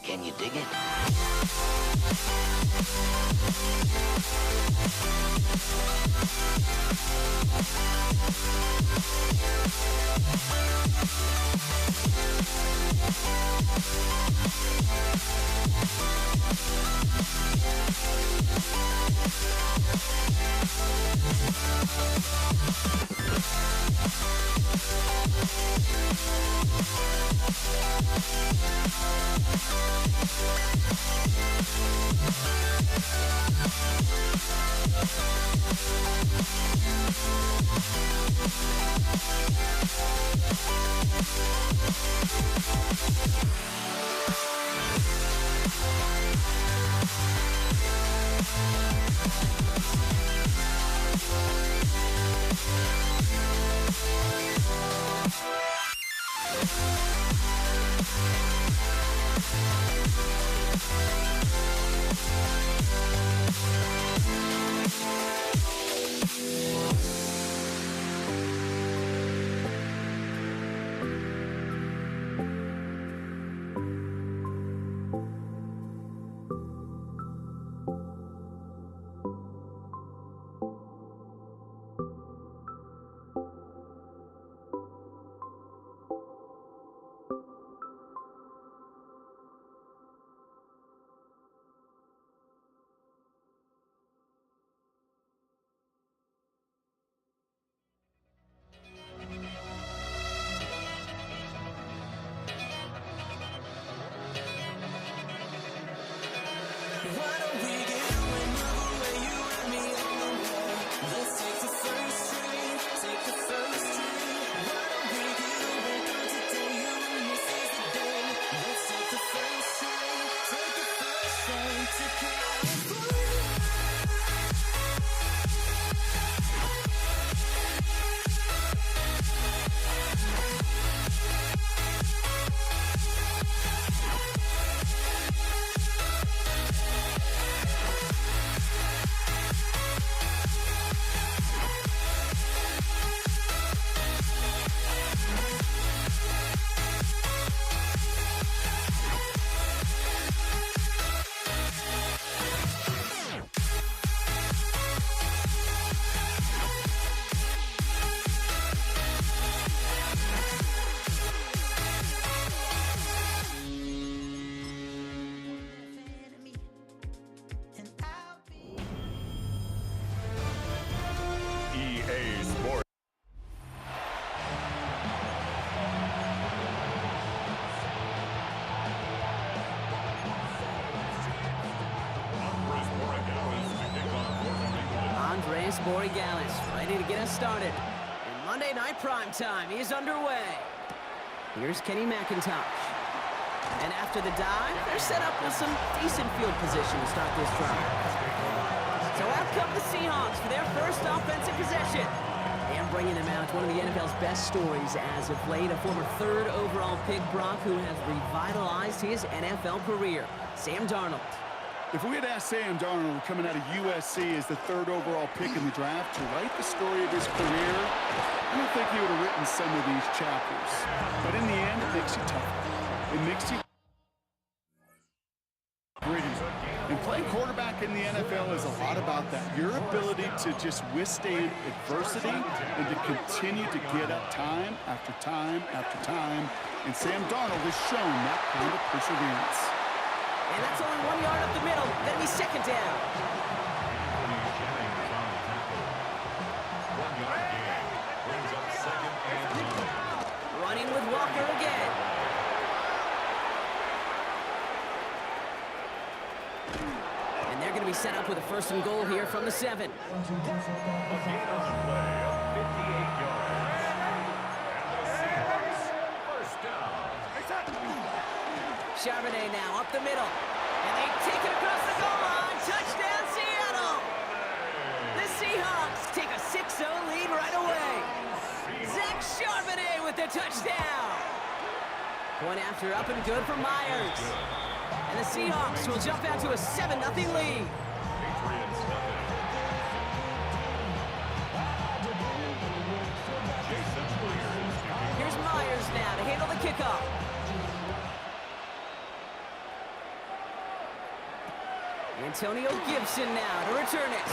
Speaker 7: Can you dig it?
Speaker 2: EA Sports.
Speaker 1: Andres Borregales ready to get us started. And Monday Night Primetime is underway. Here's Kenny McIntosh. And after the dive, they're set up with some decent field position to start this drive. So out come the Seahawks for their first offensive possession. And bringing them out, one of the NFL's best stories as of late, a former third overall pick, Brock, who has revitalized his NFL career, Sam Darnold.
Speaker 3: If we had asked Sam Darnold coming out of USC as the third overall pick in the draft to write the story of his career, I don't think he would have written some of these chapters. But in the end, it makes you tougher. It makes you gritty. And playing quarterback in the NFL is a lot about that. Your ability to just withstand adversity and to continue to get up time after time after time. And Sam Darnold has shown that kind of perseverance.
Speaker 1: And that's only 1 yard up the middle. That'll be second down.
Speaker 2: 1 yard gain brings up second and 9.
Speaker 1: Running with Walker again. going to be set up with a first and goal here from the 7.
Speaker 2: A gain on the play of 58 yards. And the Seahawks first down.
Speaker 1: Charbonnet now up the middle. And they take it across the goal line. Touchdown, Seattle! The Seahawks take a 6-0 lead right away. Zach Charbonnet with the touchdown. Point after up and good for Myers. And the Seahawks will jump out to a 7-0 lead.
Speaker 2: Patriots nothing. Jason Myers.
Speaker 1: Here's Myers now to handle the kickoff. Antonio Gibson now to return it.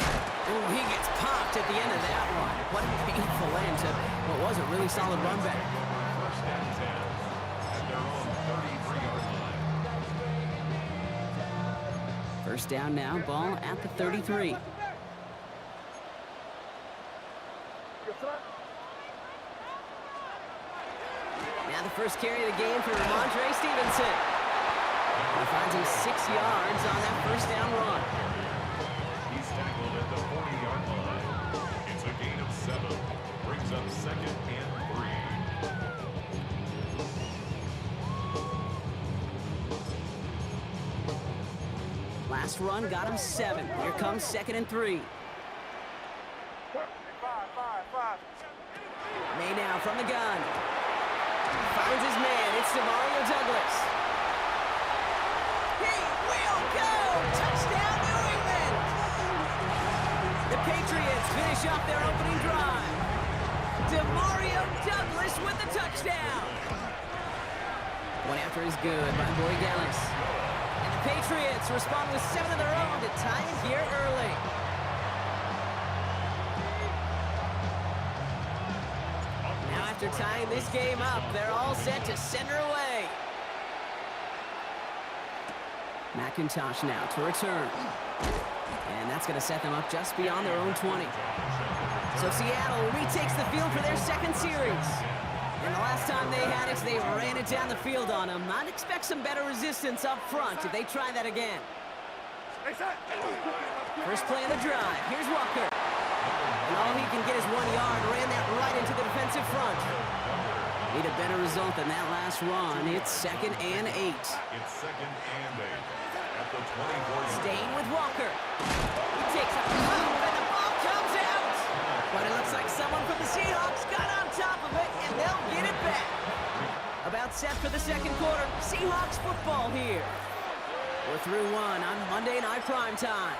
Speaker 1: Ooh, he gets popped at the end of that one. What a painful end to what was a really solid run back.
Speaker 2: First and 10 at their own 33-yard line.
Speaker 1: First down now, ball at the 33. Now the first carry of the game for Ramondre Stevenson. He finds him 6 yards on that first down run.
Speaker 2: He's tackled at the 40-yard line. It's a gain of 7. Brings up second and 3.
Speaker 1: Last run got him 7. Here comes second and 3. May now from the gun. Finds his man. It's Demario Douglas. He will go! Touchdown, New England! The Patriots finish off their opening drive. Demario Douglas with the touchdown. One after is good by Boy Gallis. And the Patriots respond with 7 of their own to tie it here early. Now after tying this game up, they're all set to center away. McIntosh now to return. And that's going to set them up just beyond their own 20. So Seattle retakes the field for their second series. And the last time they had it, they ran it down the field on them. I'd expect some better resistance up front if they try that again. First play of the drive. Here's Walker. And all he can get is 1 yard. Ran that right into the defensive front. Need a better result than that last run. It's second and 8.
Speaker 2: It's second and 8 at the 24.
Speaker 1: Staying with Walker. He takes a pump and the ball comes out. But it looks like someone from the Seahawks got on top of it and they'll get it back. About set for the second quarter. Seahawks football here. We're through one on Monday Night Primetime.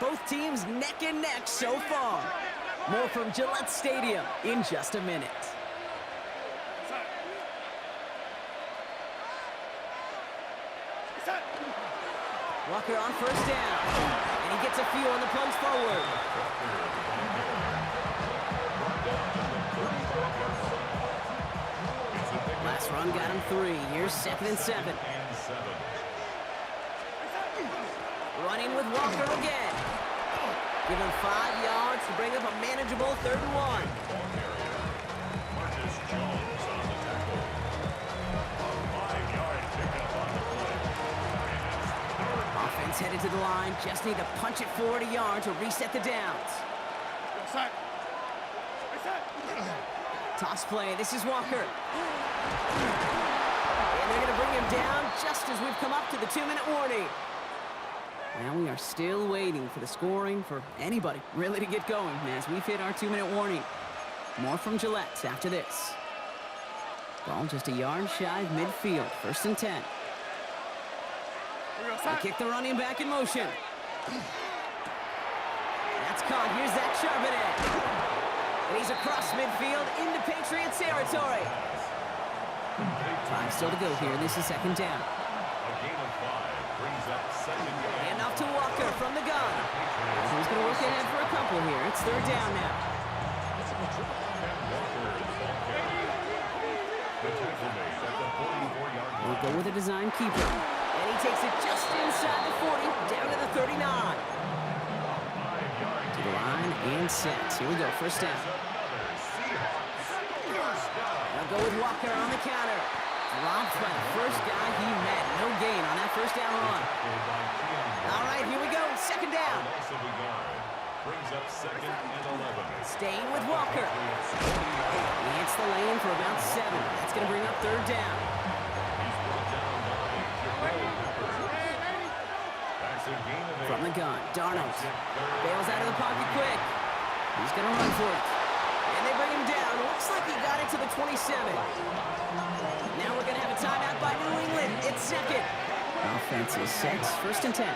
Speaker 1: Both teams neck and neck so far. More from Gillette Stadium in just a minute. Walker on first down. And he gets a few on the plunge forward. Last run got him 3. Here's second and 7. Running with Walker again. Give him 5 yards to bring up a manageable 3rd and 1.
Speaker 2: Marcus Jones on the tackle. A 5-yard pickup on the play.
Speaker 1: Offense headed to the line. Just need to punch it forward a yard to reset the downs. Toss play. This is Walker. And they're going to bring him down just as we've come up to the 2-minute warning. Now we are still waiting for the scoring for anybody really to get going as we've hit our 2-minute warning. More from Gillette after this. Ball just a yard shy of midfield. First and 10. They kick the running back in motion. That's caught. Here's Zach Charbonnet. And he's across midfield into Patriots territory. 5 still to go here. This is second down.
Speaker 2: A gain of 5 brings up second down.
Speaker 1: And off to Walker from the gun. He's going to work ahead for a couple here. It's 3rd down now. We'll go with a design keeper. And he takes it just inside the 40, down to the 39. To the line and set. Here we go, first down. They'll go with Walker on the counter. Dropped by the first guy he met. No gain on that first down run. All right, here we go. Second down.
Speaker 2: up second and 11.
Speaker 1: Staying with Walker. He hits the lane for about 7. That's going to bring up third down.
Speaker 2: He's brought down by Jabril Peppers. That's a gain of 8.
Speaker 1: From the gun, Darnold bails out of the pocket quick. He's going to run for it. And they bring him down. Looks like he got it to the 27. Now we're going to have a timeout by New England. It's second. Offense is set. First and 10.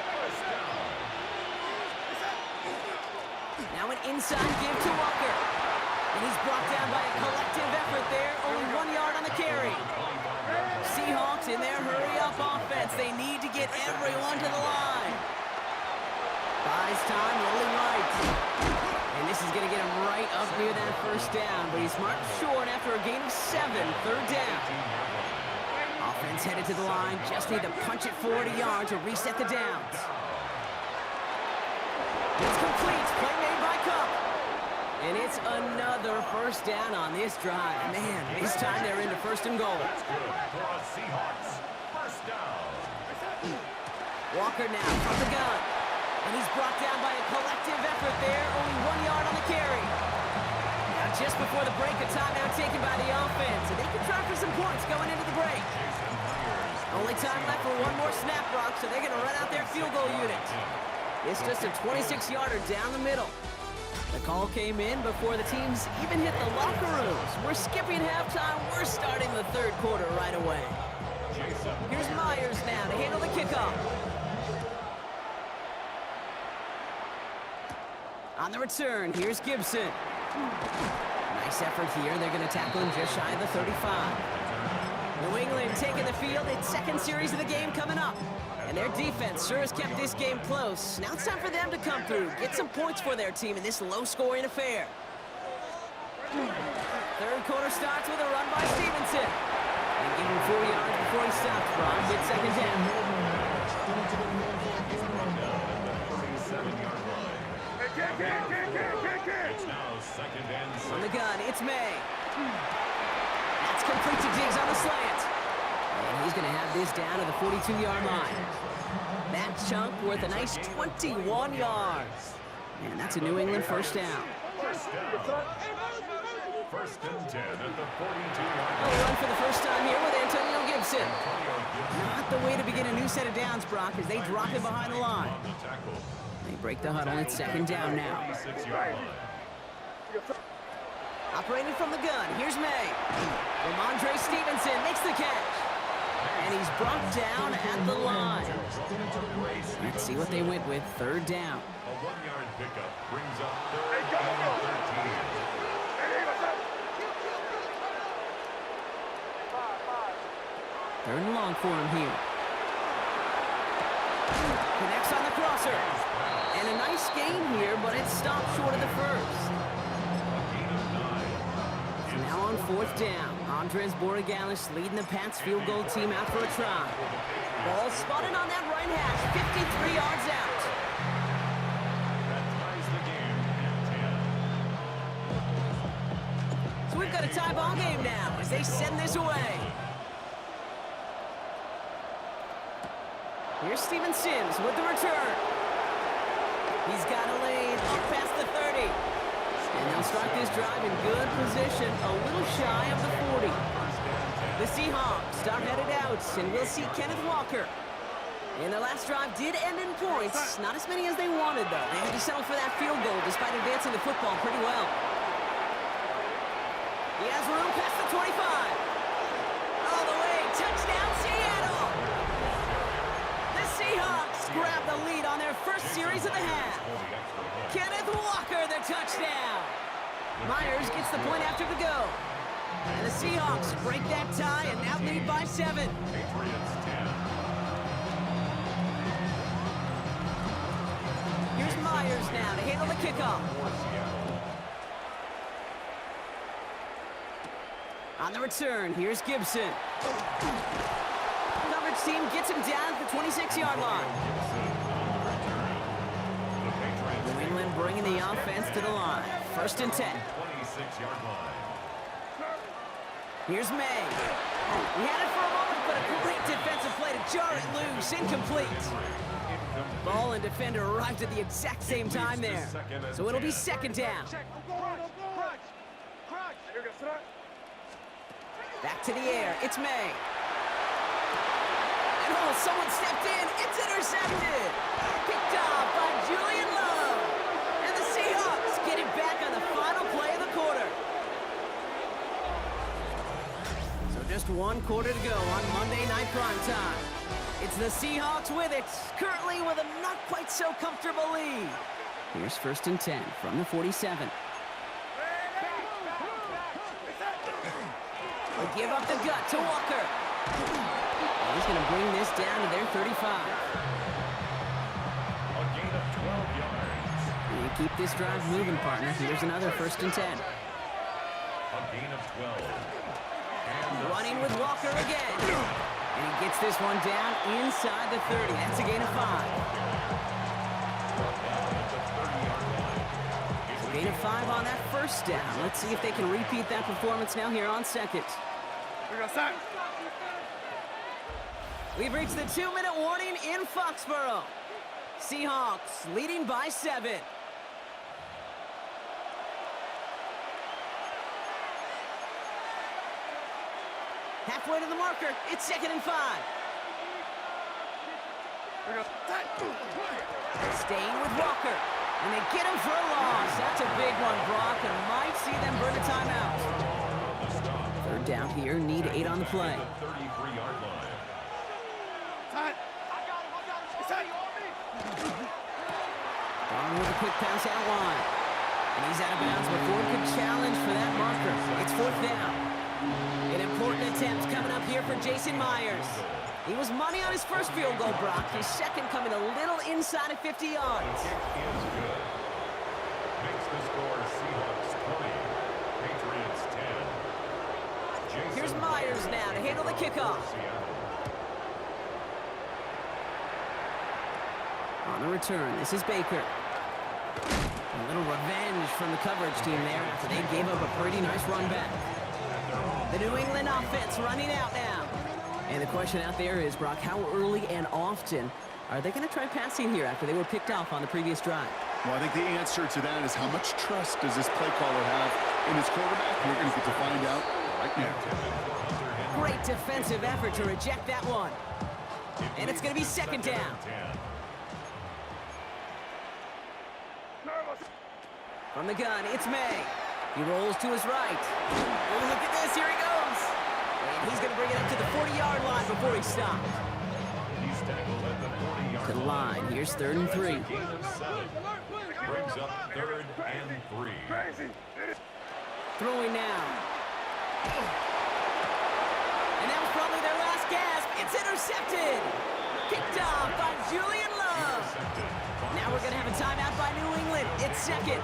Speaker 1: Now an inside give to Walker. And he's brought down by a collective effort there. Only 1 yard on the carry. Seahawks in their hurry-up offense. They need to get everyone to the line. Buys time, rolling right. And this is going to get him right up near that first down. But he's marked short after a gain of 7. Third down. Offense headed to the line. Just need to punch it 40 yards to reset the downs. It's complete. Play made by Cup. And it's another first down on this drive. Man, this time they're into first and goal.
Speaker 2: That's good for a Seahawks. First down.
Speaker 1: Walker now from the gun. And he's brought down by a collective effort there. Only 1 yard on the carry. Now just before the break, a timeout taken by the offense. And they can try for some points going into the break. Only time left for one more snap, Brock, so they're going to run out their field goal unit. It's just a 26-yarder down the middle. The call came in before the teams even hit the locker rooms. We're skipping halftime. We're starting the third quarter right away. Here's Myers now to handle the kickoff. On the return, here's Gibson. Nice effort here. They're going to tackle him just shy of the 35. New England taking the field. Its second series of the game coming up. And their defense sure has kept this game close. Now it's time for them to come through, get some points for their team in this low-scoring affair. Third quarter starts with a run by Stevenson. And give him 4 yards before he stops. Brock gets second down.
Speaker 2: It's now second and 6.
Speaker 1: On the gun, it's May. That's complete to Diggs on the slant. And he's going to have this down to the 42-yard line. That chunk worth a nice 21 yards. And that's a New England first down.
Speaker 2: First down. First and 10 at the 42-yard
Speaker 1: A
Speaker 2: line.
Speaker 1: run for the first time here with Antonio Gibson. Not the way to begin a new set of downs, Brock, as they drop him behind the line.
Speaker 2: On the tackle.
Speaker 1: They break the huddle. It's second down now.
Speaker 2: 36-yard line.
Speaker 1: Operating from the gun, here's May. Ramondre Stevenson makes the catch. And he's brought down at the line. Let's see what they went with. Third down.
Speaker 2: A 1-yard pickup brings up third and 13.
Speaker 1: Third and long for him here. Connects on the crosser. And a nice gain here, but it stopped short of the first. So now on fourth down, Andres Borregales leading the Pats field goal team out for a try. Ball spotted on that right hash, 53 yards out.
Speaker 2: That ties the game at 10.
Speaker 1: So we've got a tie ball game now as they send this away. Here's Steven Sims with the return. He's got a lane up past the 30. And they'll start this drive in good position, a little shy of the 40. The Seahawks start headed out, and we'll see Kenneth Walker. And their last drive did end in points. Not as many as they wanted, though. They had to settle for that field goal despite advancing the football pretty well. He has room past the 25. All the way, touchdown Seattle! The Seahawks grab the lead on their first series of the half. Kenneth Walker, the touchdown. Myers gets the point after the go. And the Seahawks break that tie and now lead by 7.
Speaker 2: Patriots 10.
Speaker 1: Here's Myers now to handle the kickoff. On the return, here's Gibson. Coverage team gets him down at the 26-yard line. New England bringing the offense to the line. First and 10.
Speaker 2: 26-yard line.
Speaker 1: Here's May. He had it for a moment, but a great defensive play to jar it loose. Incomplete. Ball and defender arrived at the exact same time there. So it'll be second down. Back to the air. It's May. And oh, someone stepped in. It's intercepted. Picked off by Julian Love. And the Seahawks get it back on the final play of the quarter. So just one quarter to go on Monday Night Primetime. It's the Seahawks with it, currently with a not quite so comfortable lead. Here's 1st and 10 from the 47. They give up the gut to Walker. And he's going to bring this down to their 35.
Speaker 2: A gain of 12 yards.
Speaker 1: You keep this drive moving, partner. Here's another 1st and 10.
Speaker 2: A gain of 12. And
Speaker 1: Running with Walker again. And he gets this one down inside the 30. That's a gain of 5. A gain of 5 on that 1st down. Let's see if they can repeat that performance now here on 2nd. We've reached the 2-minute warning in Foxborough. Seahawks leading by 7. Halfway to the marker, it's 2nd and 5. Staying with Walker, and they get him for a loss. That's a big one, Brock, and might see them burn a timeout. 3rd down here, need 8 on the play.
Speaker 2: 33-yard line.
Speaker 1: On with a quick pass out wide. And he's out of bounds before he could challenge for that marker. It's 4th down. An important attempt coming up here for Jason Myers. He was money on his first field goal, Brock. His second coming a little inside of 50 yards.
Speaker 2: Kick is good. Makes the score Seahawks 20, Patriots 10.
Speaker 1: Here's Myers now to handle the kickoff. On the return, this is Baker. A little revenge from the coverage team there after they gave up a pretty nice run back. The New England offense running out now. And the question out there is, Brock, how early and often are they going to try passing here after they were picked off on the previous drive?
Speaker 3: Well, I think the answer to that is how much trust does this play caller have in his quarterback? We're going to get to find out right now.
Speaker 1: Great defensive effort to reject that one. And it's going to be 2nd down. From the gun, it's May. He rolls to his right. Oh, look at this, here he goes. And he's going to bring it up to the 40-yard line before he stopped.
Speaker 2: He's tackled at the 40-yard
Speaker 1: To the line, here's 3rd and 3.
Speaker 2: Gain of 7. Brings up 3rd and 3.
Speaker 1: Throwing now. And that was probably their last gasp. It's intercepted. Picked off by Julian Love. Now we're going to have a timeout by New England. It's 2nd.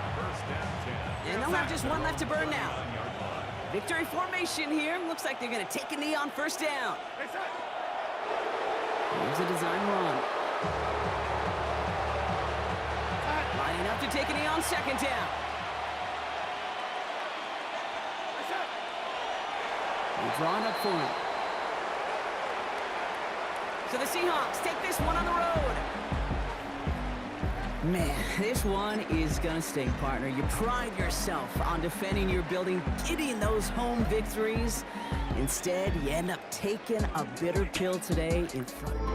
Speaker 1: And they'll have just one left to burn now. Victory formation here. Looks like they're going to take a knee on 1st down. Here's a design run. Lining up to take a knee on 2nd down. He's drawn up for him. So the Seahawks take this one on the road. Man, this one is gonna sting, partner. You pride yourself on defending your building, getting those home victories. Instead, you end up taking a bitter pill today in front of you.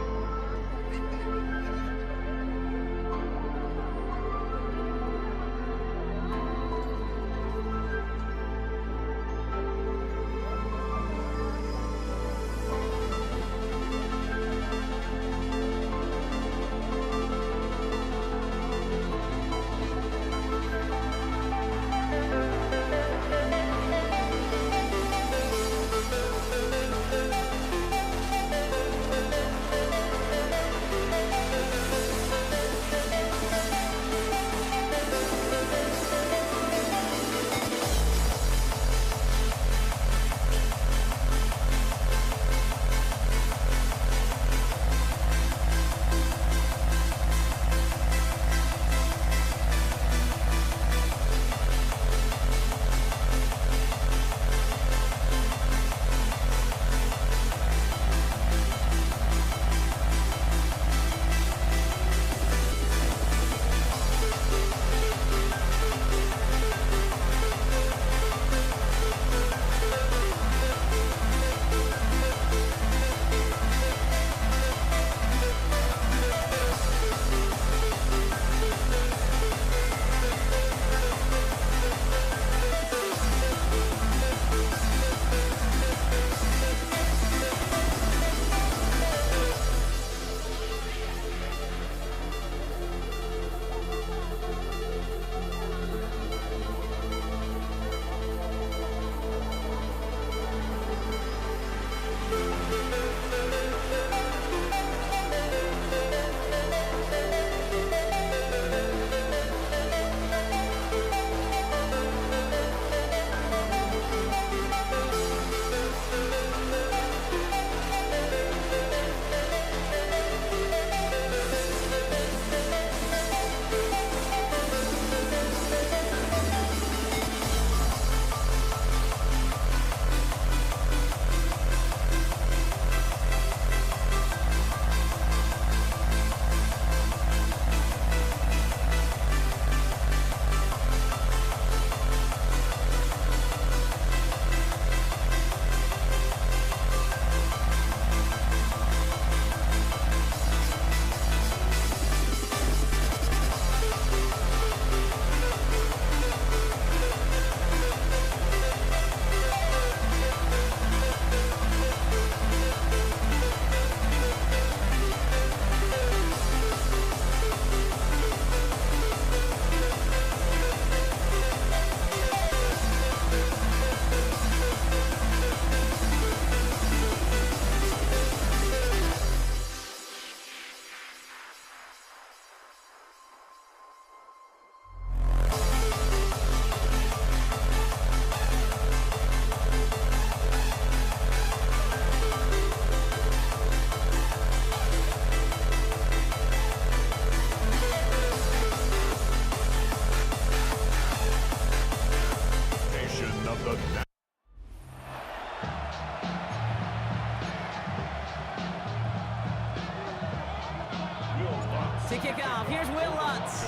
Speaker 1: To kick off, here's Will Lutz.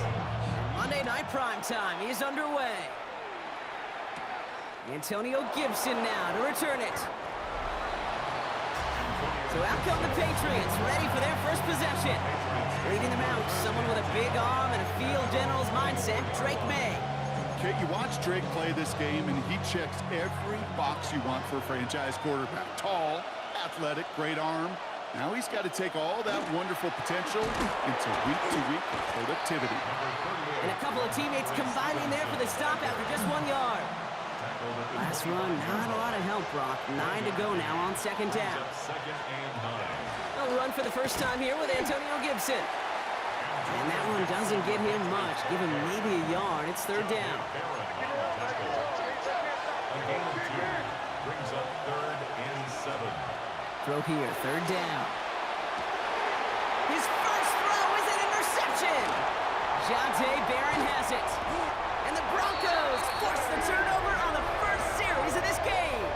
Speaker 1: Monday Night Primetime is underway. Antonio Gibson now to return it. So out come the Patriots, ready for their first possession. Leading them out, someone with a big arm and a field general's mindset, Drake May.
Speaker 3: Okay, you watch Drake play this game, and he checks every box you want for a franchise quarterback. Tall, athletic, great arm. Now he's got to take all that wonderful potential into week-to-week productivity.
Speaker 1: And a couple of teammates combining there for the stop after just 1 yard. Last run, not a lot of help, Brock. 9 to go now on second down.
Speaker 2: Second and 9.
Speaker 1: A run for the first time here with Antonio Gibson. And that one doesn't get him much. Give him maybe a yard. It's third down.
Speaker 2: A gain of 2 brings up third and 7.
Speaker 1: Throw here, third down. His first throw is an interception. Jonte Barron has it. And the Broncos force the turnover on the first series of this game.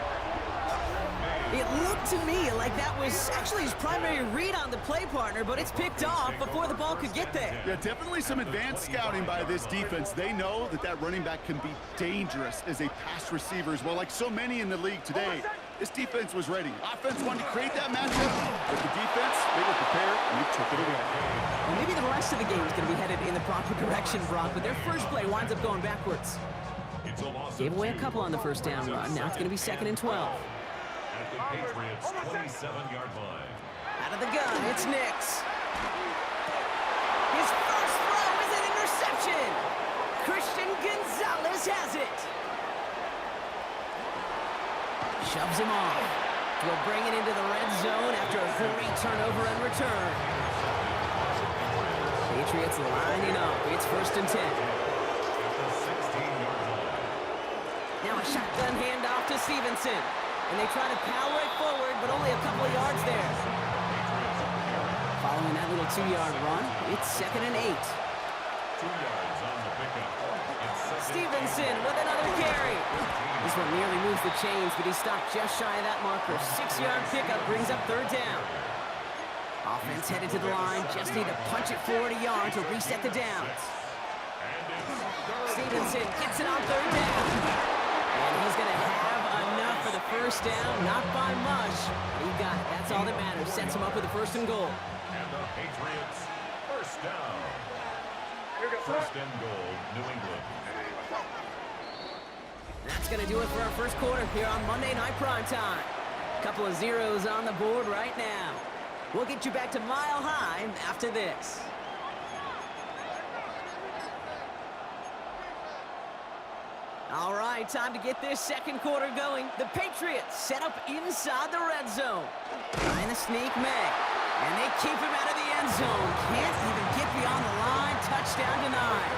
Speaker 1: It looked to me like that was actually his primary read on the play partner, but it's picked off before the ball could get there.
Speaker 3: Yeah, definitely some advanced scouting by this defense. They know that running back can be dangerous as a pass receiver as well, like so many in the league today. This defense was ready. Offense wanted to create that matchup, but the defense, they were prepared, and they took it away.
Speaker 1: Well, maybe the rest of the game is going to be headed in the proper direction, Brock, but their first play winds up going backwards.
Speaker 2: It's a loss
Speaker 1: Gave
Speaker 2: of
Speaker 1: away a
Speaker 2: 2.
Speaker 1: couple on the first down run. Now it's going to be second and 12.
Speaker 2: At the Patriots' 27-yard line.
Speaker 1: Out of the gun, it's Nix. His first throw is an interception. Christian Gonzalez has it. Shoves him off. We'll bring it into the red zone after a great turnover and return. Patriots lining up. It's first and 10.
Speaker 2: At the 16-yard line.
Speaker 1: Now a shotgun handoff to Stevenson. And they try to power it forward, but only a couple of yards there. Following that little 2-yard run, it's second and 8.
Speaker 2: 2 yards on the pickup. It's second
Speaker 1: Stevenson with another carry. This one nearly moves the chains, but he stopped just shy of that marker. 6-yard pickup brings up third down. Offense headed to the line, just need to punch it forward a yard to reset the downs. Stevenson gets it on third down. And he's going to have enough for the first down, not by much. But he got it. That's all that matters. Sets him up with the first and goal.
Speaker 2: And the Patriots, first down. First and goal, New England.
Speaker 1: That's going to do it for our first quarter here on Monday Night Primetime. Couple of zeros on the board right now. We'll get you back to Mile High after this. All right, time to get this second quarter going. The Patriots set up inside the red zone. Trying to sneak May. And they keep him out of the end zone. Can't even get beyond the line. Touchdown denied.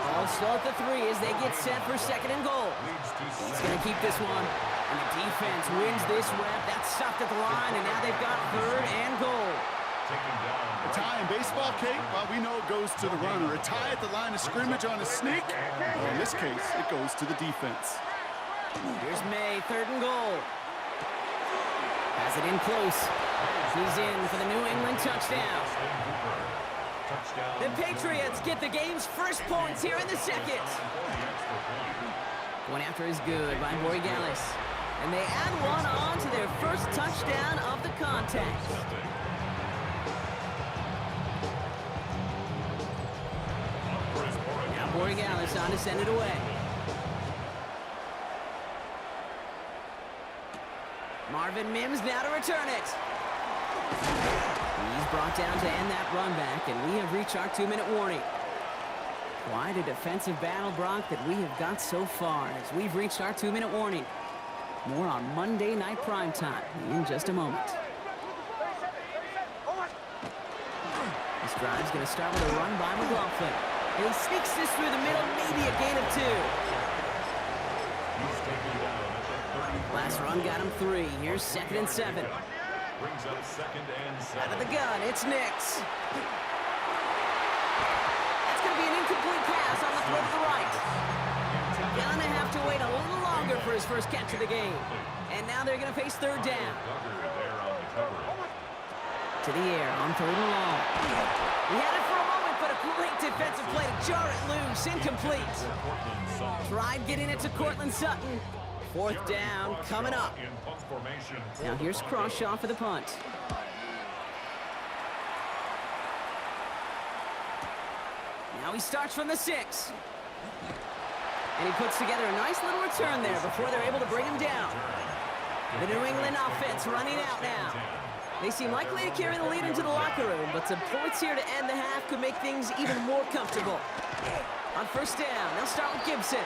Speaker 1: Ball still at the 3 as they get set for second and goal. He's going to keep this one. And the defense wins this rep. That's stopped at the line, and now they've got third and goal.
Speaker 2: Taking down.
Speaker 3: A tie in baseball, Kate, well, we know it goes to the runner. A tie at the line of scrimmage on a sneak, well, in this case, it goes to the defense.
Speaker 1: Here's May, third and goal. Has it in close. He's in for the New England touchdown. The Patriots get the game's first points here in the second. One after is good by Borregales. And they add one on to their first touchdown of the contest. Now Borregales on to send it away. Marvin Mims now to return it. He's brought down to end that run back, and we have reached our 2-minute warning. Quite a defensive battle, Brock, that we have got so far as we've reached our 2-minute warning. More on Monday Night Primetime in just a moment. This drive's going to start with a run by McLaughlin. And he sneaks this through the middle, maybe a gain of 2.
Speaker 2: He's taken down at the 30.
Speaker 1: Last run got him 3. Here's second and 7.
Speaker 2: Brings up second and 7.
Speaker 1: Out of the gun, it's Nix. That's going to be an incomplete pass on the throw to the right. Gonna have to wait a little longer for his first catch of the game. And now they're going to face third down.
Speaker 2: Duggar there on the cover.
Speaker 1: To the air on 3rd and long. He had it for a moment, but a great defensive play to jar it loose. Incomplete. Tried getting it to Cortland Sutton. 4th down coming up. Now here's Crawshaw for the punt. Now he starts from the 6. And he puts together a nice little return there before they're able to bring him down. The New England offense running out now. They seem likely to carry the lead into the locker room, but some points here to end the half could make things even more comfortable. On 1st down, they'll start with Gibson.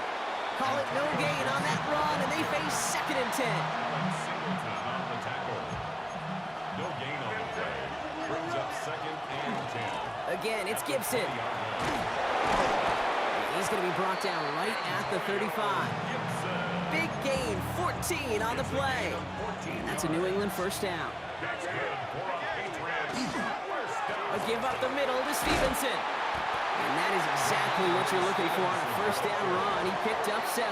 Speaker 1: Call it no gain on that run, and they face 2nd and 10.
Speaker 2: No gain on the play. Brings up 2nd and 10.
Speaker 1: Again, it's Gibson. He's going to be brought down right at the 35. Big gain, 14 on the play. And that's a New England 1st down. A give up the middle to Stevenson. And that is exactly what you're looking for on a 1st down run. He picked up 7.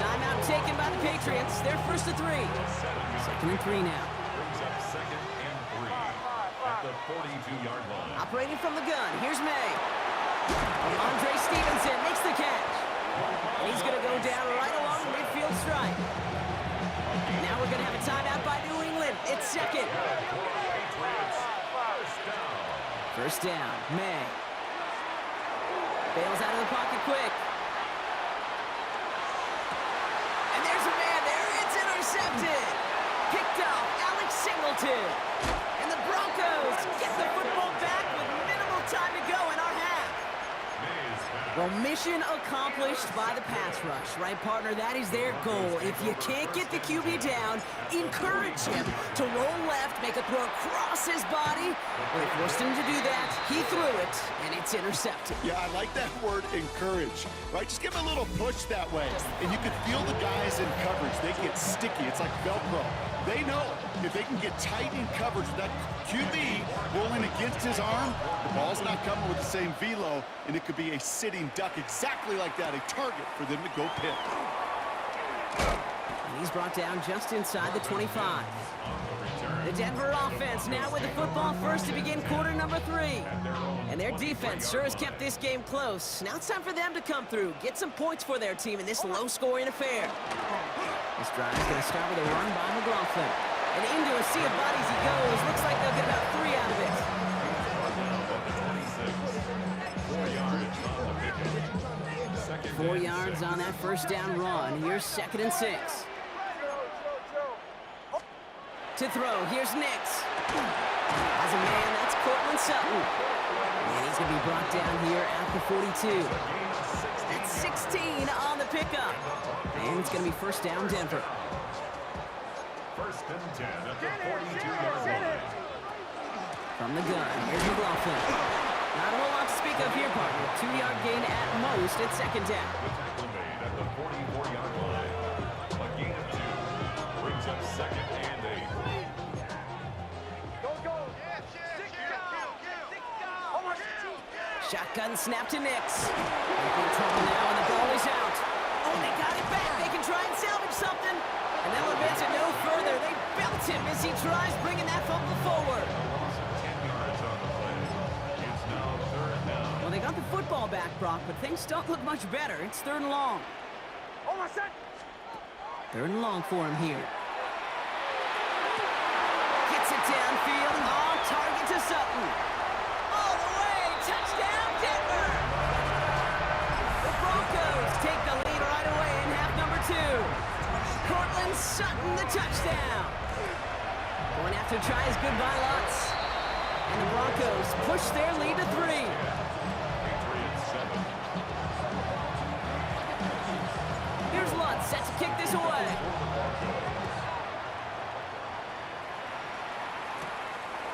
Speaker 1: Timeout taken by the Patriots. They're 1st and 3. 2nd and 3 now.
Speaker 2: Brings up 2nd and 3 at the 42-yard line.
Speaker 1: Operating from the gun, here's May. Andre Stevenson makes the catch. And he's going to go down right along the midfield stripe. Now we're going to have a timeout by New England. It's 2nd. 1st down, May. Bails out of the pocket quick. And there's a man there. It's intercepted. Picked off Alex Singleton. And the Broncos get the football back with minimal time to go in our half. Well, mission accomplished by the pass rush, right, partner? That is their goal. If you can't get the QB down, encourage him to roll left, make a throw across his body. Well, they forced him to do that. He threw it, and it's intercepted.
Speaker 3: Yeah, I like that word, encourage, right? Just give him a little push that way, and you can feel the guys in coverage. They get sticky. It's like Velcro. They know if they can get tight in coverage with that QB rolling against his arm, the ball's not coming with the same velo, and it could be a sitting duck exactly like that, a target for them to go pick.
Speaker 1: And he's brought down just inside the 25. The Denver offense now with the football first to begin quarter number 3. And their defense sure has kept this game close. Now it's time for them to come through, get some points for their team in this low-scoring affair. This drive is going to start with a run by McLaughlin. And into a sea of bodies he goes. Looks like they'll get about 3 out of it. 4 yards on that 1st down run. Here's 2nd and 6. To throw, here's Nix. As a man, that's Cortland Sutton. And he's going to be brought down here at the 42. That's 16 on the pickup. And it's going to be 1st down, Denver.
Speaker 2: 1st and 10 at the 42-yard line.
Speaker 1: From the gun, here's McLaughlin. Not a whole lot to speak of here, partner. 2-yard gain at most at 2nd down.
Speaker 2: The tackle made at the 44-yard line. A gain of 2. Brings up 2nd and 8.
Speaker 1: Shotgun snap to Nix. They're in trouble now, and the ball is out. Oh, they got it back. They can try and salvage something. And they'll advance it no further. They belt him as he tries bringing that fumble forward.
Speaker 2: 10 yards on the play. It's now 3rd down.
Speaker 1: Well, they got the football back, Brock, but things don't look much better. It's 3rd and long. 3rd and long for him here. Gets it downfield. On target to Sutton. All the way. Touchdown, Denver. The Broncos take the lead right away in half number 2. Cortland Sutton, the touchdown. Going after to try his goodbye Lutz. And the Broncos push their lead to 3.
Speaker 2: Patriots 7.
Speaker 1: Here's Lutz set to kick this away.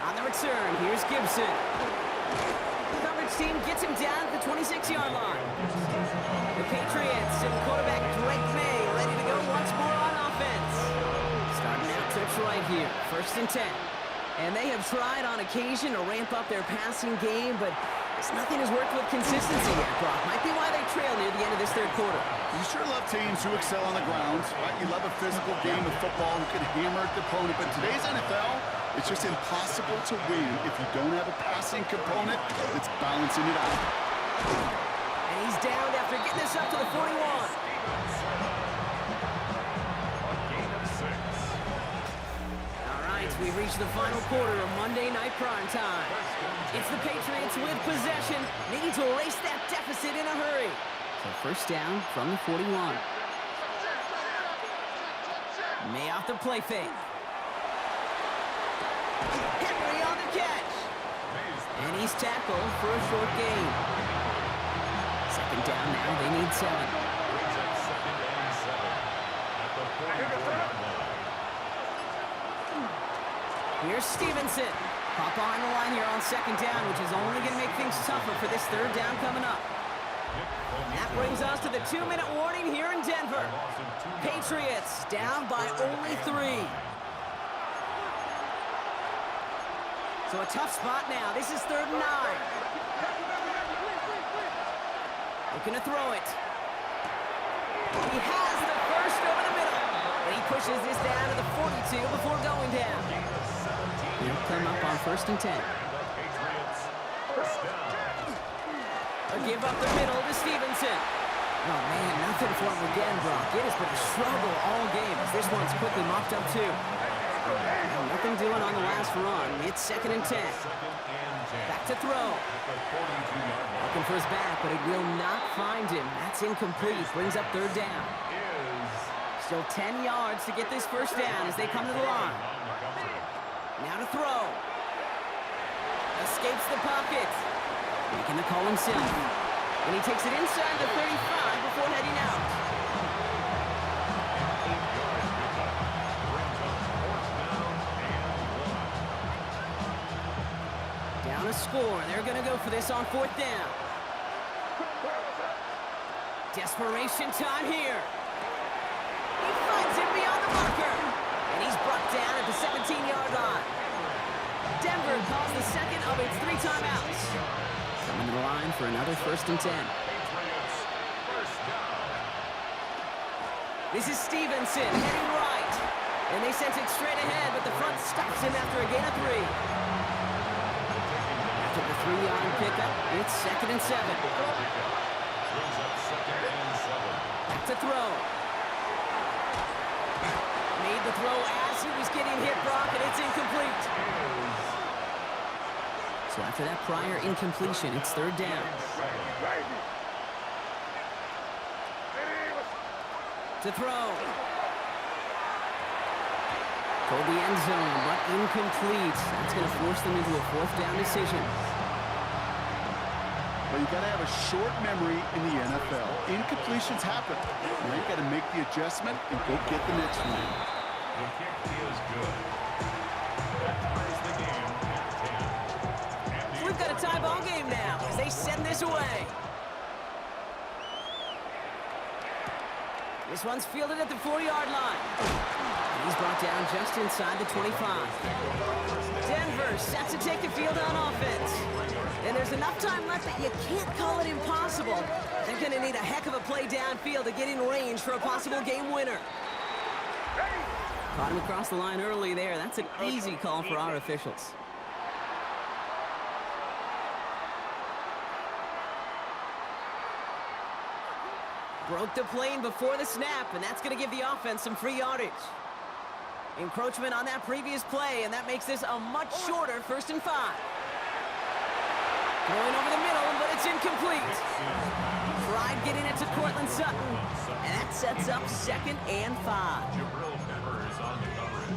Speaker 1: On the return, here's Gibson. The coverage team gets him down at the 26-yard line. The Patriots and quarterback Drake May ready to go once more on offense. Starting out trips right here, 1st and 10. And they have tried on occasion to ramp up their passing game, but nothing has worked with consistency yet, Brock. Might be why they trail near the end of this 3rd quarter.
Speaker 3: You sure love teams who excel on the ground, right? You love a physical game of football who can hammer the opponent, but today's NFL, It's just impossible to win if you don't have a passing component that's balancing it out.
Speaker 1: And he's down after getting this up to the 41. All right, we've reached the final quarter of Monday Night Primetime. It's the Patriots with possession, needing to erase that deficit in a hurry. So first down from the 41. May off the play fake. Henry on the catch. And he's tackled for a short gain. Second down now, they need 7. Here's Stevenson. Pop behind the line here on second down, which is only going to make things tougher for this third down coming up. That brings us to the 2-minute warning here in Denver. Patriots down by only 3. So a tough spot now. This is 3rd and 9. Looking to throw it. He has the first over the middle. And he pushes this down to the 42 before going down. He'll come up on 1st and 10. A give up the middle to Stevenson. Oh, man, nothing for him again, Brock. It has been a struggle all game as this one's quickly mopped up, too. Well, nothing doing on the last run. It's 2nd and 10. Back to throw. Looking for his back, but it will not find him. That's incomplete. Brings up 3rd down. Still 10 yards to get this first down as they come to the line. Now to throw. Escapes the pocket. Making the call himself. And he takes it inside the 35 before heading out. Down a score. They're going to go for this on 4th down. Desperation time here. He finds him beyond the marker. And he's brought down at the 17-yard line. Denver calls the second of its 3 timeouts. Coming to the line for another 1st and 10. This is Stevenson heading right. And they sent it straight ahead, but the front stops him after a gain of 3. After the 3-yard pickup, it's 2nd and 7. Back to throw. Made the throw as he was getting hit, Brock, and it's incomplete. So after that prior incompletion, it's 3rd down. To throw. Toward the end zone, but incomplete. That's going to force them into a 4th down decision.
Speaker 3: Well, you got to have a short memory in the NFL. Incompletions happen. Now you got to make the adjustment and go get the next one.
Speaker 2: The kick is good. That ties the game at 10.
Speaker 1: We've got a tie ball game now as they send this away. This one's fielded at the 4-yard line. And he's brought down just inside the 25. Denver set to take the field on offense. And there's enough time left that you can't call it impossible. They're going to need a heck of a play downfield to get in range for a possible game winner. Caught him across the line early there. That's an easy call for our officials. Broke the plane before the snap, and that's going to give the offense some free yardage. Encroachment on that previous play, and that makes this a much shorter 1st and 5. Going over the middle, but it's incomplete. Tried getting it to Cortland Sutton, and that sets up 2nd and 5.
Speaker 2: Jabril Peppers on the coverage.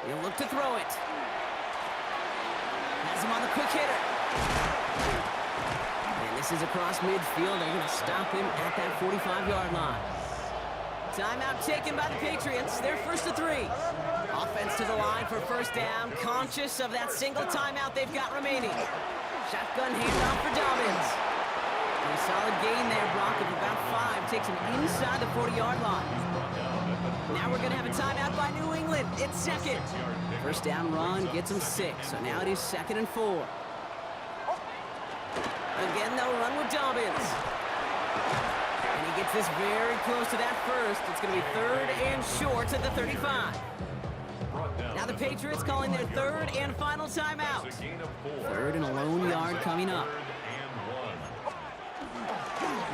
Speaker 1: He'll look to throw it. Has him on the quick hitter. And this is across midfield. They're going to stop him at that 45-yard line. Timeout taken by the Patriots. They're 1st to 3. Offense to the line for 1st down. Conscious of that single timeout they've got remaining. Shotgun handoff for Dobbins. And a solid gain there, Brock, of about 5. Takes him inside the 40-yard line. Now we're going to have a timeout by New England. It's 2nd. 1st down run gets him 6. So now it is 2nd and 4. Again, they'll run with Dobbins. gets this very close to that first. It's going to be third and short at the 35. Now the Patriots calling their third and final timeout. Third and a lone yard coming up.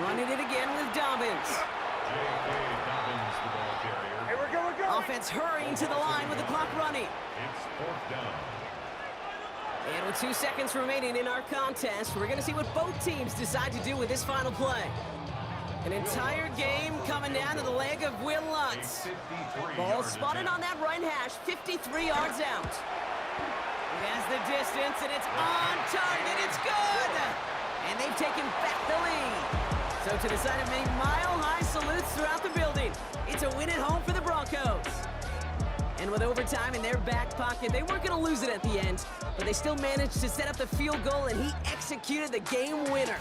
Speaker 1: Running it again with Dobbins.
Speaker 5: Hey, we're going.
Speaker 1: Offense hurrying to the line with the clock running.
Speaker 2: It's fourth down.
Speaker 1: And with 2 seconds remaining in our contest, we're going to see what both teams decide to do with this final play. An entire game coming down to the leg of Will Lutz. Ball spotted on that right hash, 53 yards out. It has the distance, and it's on target. It's good! And they've taken back the lead. So to the side of many mile-high salutes throughout the building, it's a win at home for the Broncos. And with overtime in their back pocket, they weren't going to lose it at the end, but they still managed to set up the field goal, and he executed the game winner.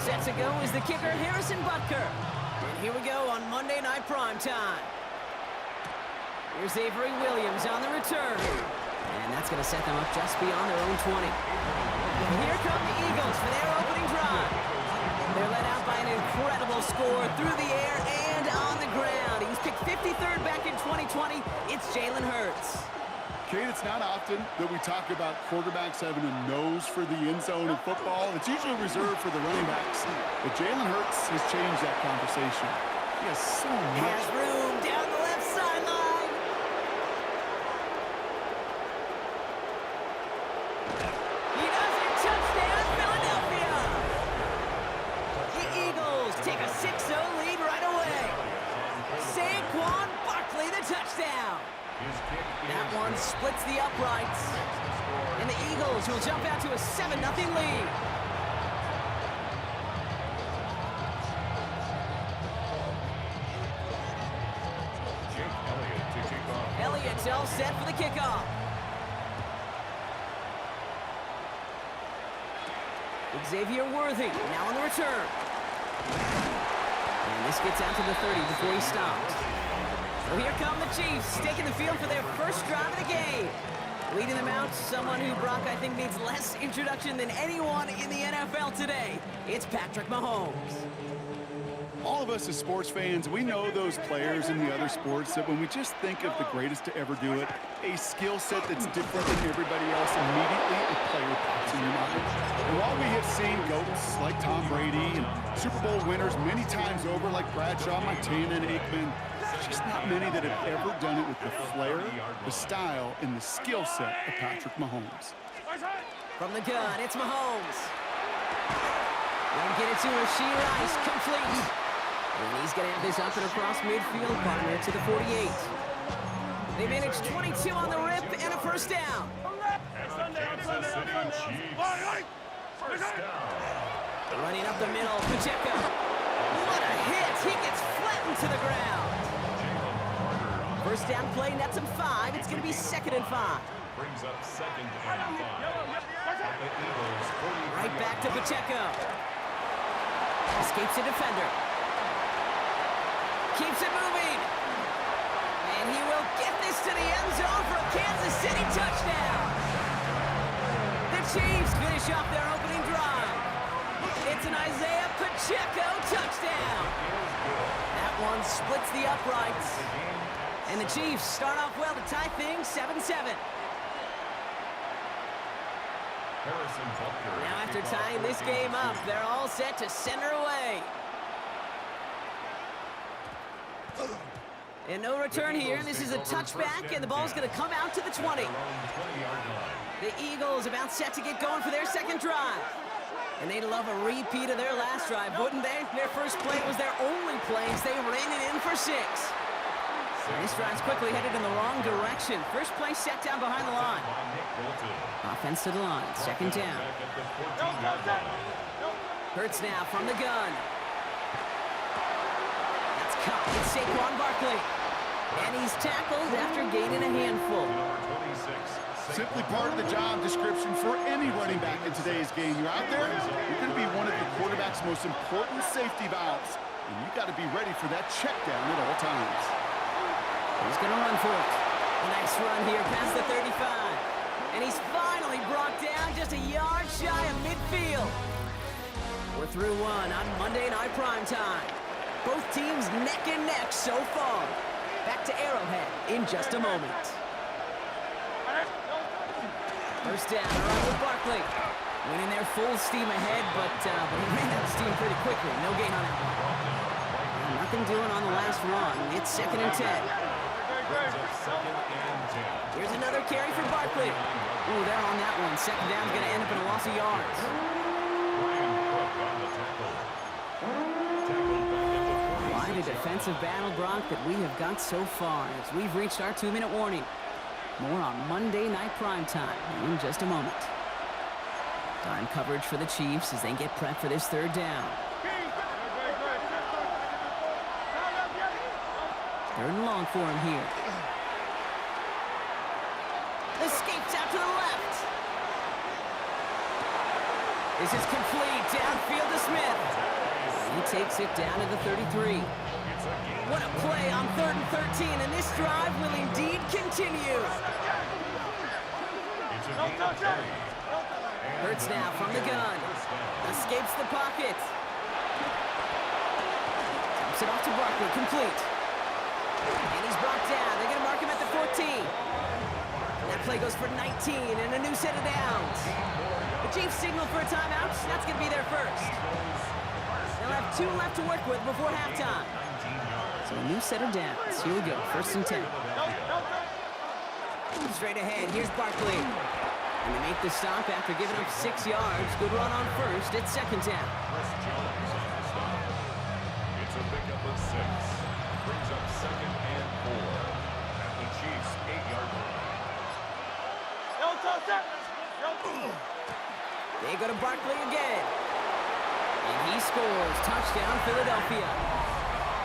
Speaker 1: Set to go is the kicker, Harrison Butker. And here we go on Monday Night Primetime. Here's Avery Williams on the return. And that's going to set them up just beyond their own 20. Here come the Eagles for their opening drive. They're led out by an incredible score through the air and on the ground. He was picked 53rd back in 2020. It's Jalen Hurts.
Speaker 3: Kate, it's not often that we talk about quarterbacks having a nose for the end zone in football. It's usually reserved for the running backs. But Jalen Hurts has changed that conversation. He has so much.
Speaker 1: Has room down the left sideline. He does it. Touchdown, Philadelphia. The Eagles take a 6-0 lead right away. Saquon Barkley, the touchdown. That one splits the uprights. And the Eagles will jump out to a 7-0 lead. Elliott's all set for the kickoff. Xavier Worthy now on the return. And this gets out to the 30 before he stops. So here come the Chiefs, taking the field for their first drive of the game. Leading them out, someone who, Brock, I think needs less introduction than anyone in the NFL today. It's Patrick Mahomes.
Speaker 3: All of us as sports fans, we know those players in the other sports that when we just think of the greatest to ever do it, a skill set that's different than everybody else, immediately a player pops in your mind. And while we have seen GOATs like Tom Brady and Super Bowl winners many times over like Bradshaw, Montana, and Aikman, there's just not many that have ever done it with the flair, the style, and the skill set of Patrick Mahomes.
Speaker 1: From the gun, it's Mahomes. Won't get it to Rashee Rice, complete. And he's going to have this up and across midfield, partner to the 48. They managed 22 on the rip and a first down.
Speaker 2: Kansas City Chiefs. First down.
Speaker 1: Running up the middle, Pacheco. What a hit! He gets flattened to the ground. First down play, nets him 5. It's going to be 2nd and 5.
Speaker 2: Brings up 2nd and 5. At the Eagles, 40.
Speaker 1: Right back to Pacheco. Escapes a defender. Keeps it moving. And he will get this to the end zone for a Kansas City touchdown. The Chiefs finish off their opening drive. It's an Isaiah Pacheco touchdown. That one splits the uprights. And the Chiefs start off well to tie things 7-7. Now after tying this game up, they're all set to send her away. And no return here. This is a touchback, and the ball's going to come out to the 20. The Eagles about set to get going for their second drive. And they'd love a repeat of their last drive, wouldn't they? Their first play was their only play as they ran it in for 6. And this drive's quickly headed in the wrong direction. First play set down behind the line. Offense to the line, second down. Hurts now from the gun. That's caught. It's Saquon Barkley. And he's tackled after gaining a handful.
Speaker 3: Simply part of the job description for any running back in today's game. You're out there, you're going to be one of the quarterback's most important safety valves. And you've got to be ready for that check down at all times.
Speaker 1: He's going to run for it. A nice run here past the 35. And he's finally brought down just a yard shy of midfield. We're through one on Monday Night Primetime. Both teams neck and neck so far. Back to Arrowhead in just a moment. First down, around with Barkley. Winning there full steam ahead, but he ran out of steam pretty quickly. No gain on that one. Nothing doing on the last run. It's 2nd and 10. Here's another carry for Barkley. Ooh, they're on that one. Second down's going to end up in a loss of yards. Quite a defensive battle, Brock, that we have got so far as we've reached our 2-minute warning. More on Monday Night Primetime in just a moment. Time coverage for the Chiefs as they get prepped for this third down. 3rd and long for him here. Escapes out to the left. This is complete. Downfield to Smith. He takes it down to the 33. What a play on 3rd and 13, and this drive will indeed continue.
Speaker 2: It's a gain of 3.
Speaker 1: Hurts now from the gun. Escapes the pocket. Dumps it off to Barkley, complete. And he's brought down. They're going to mark him at the 14. That play goes for 19 and a new set of downs. The Chiefs signal for a timeout. That's going to be their first. They'll have 2 left to work with before halftime. So a new set of downs. Here we go, 1st and 10. Straight ahead, here's Barkley. And they make the stop after giving up 6 yards. Good run on 1st. It's 2nd down.
Speaker 2: Chris Jones on the stop. It's a pickup of 6. Brings up 2nd and 4 at the Chiefs' 8-yard line.
Speaker 1: They go to Barkley again. And he scores. Touchdown, Philadelphia.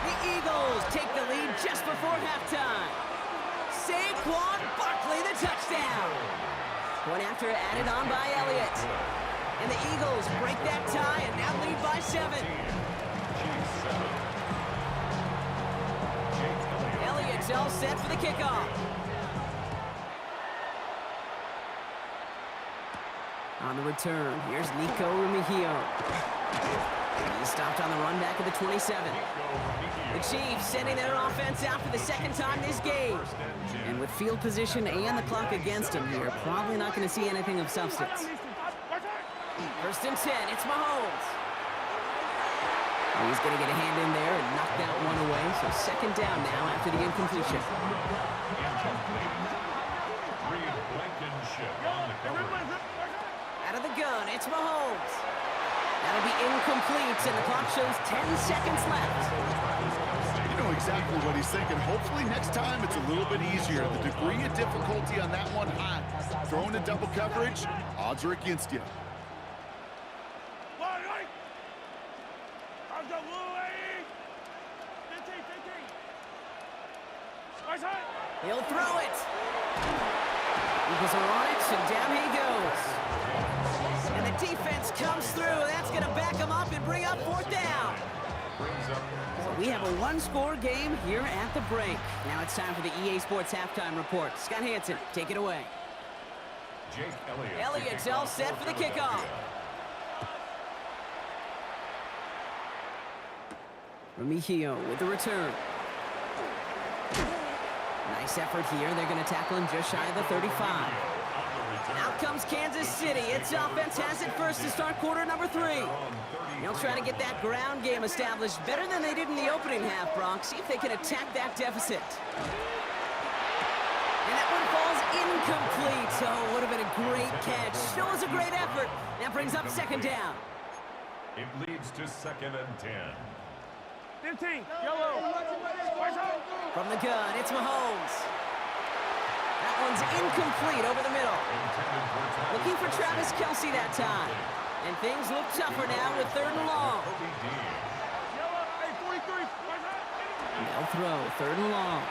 Speaker 1: The Eagles take the lead just before halftime. Saquon Barkley, the touchdown. Point after added on by Elliott. And the Eagles break that tie and now lead by 7.
Speaker 2: Chiefs 7. Jake Elliott.
Speaker 1: Elliott's all set for the kickoff. On the return, here's Nico Remigio. He stopped on the run back of the 27. The Chiefs sending their offense out for the 2nd time this game. And with field position and the clock against them here, probably not going to see anything of substance. 1st and 10, it's Mahomes. He's going to get a hand in there and knock that one away. So 2nd down now after the incompletion.
Speaker 2: Incomplete. Reed Blankenship on the cover.
Speaker 1: Out of the gun, it's Mahomes. That'll be incomplete, and the clock shows 10 seconds left.
Speaker 3: You know exactly what he's thinking. Hopefully next time it's a little bit easier. The degree of difficulty on that one high. Throwing in double coverage, odds are against you.
Speaker 1: He'll throw it. Eagles are on it, and down he goes. And the defense comes through. That's going to back him up and bring up 4th down. So we have a 1-score game here at the break. Now it's time for the EA Sports Halftime Report. Scott Hansen, take it away.
Speaker 2: Jake Elliott.
Speaker 1: Elliott's all set for the kickoff. Remigio with the return. Nice effort here. They're going to tackle him just shy of the 35. Out comes Kansas City. Its offense has it first to start quarter number 3. They'll try to get that ground game established better than they did in the opening half, Brock. See if they can attack that deficit. And that one falls incomplete. Oh, would have been a great catch. Still was a great effort. That brings up 2nd down.
Speaker 2: It leads to 2nd and 10.
Speaker 5: 15, yellow.
Speaker 1: From the gun, it's Mahomes. That one's incomplete over the middle. Looking for Travis Kelce that time. And things look tougher now with 3rd and long. They'll throw, 3rd and long.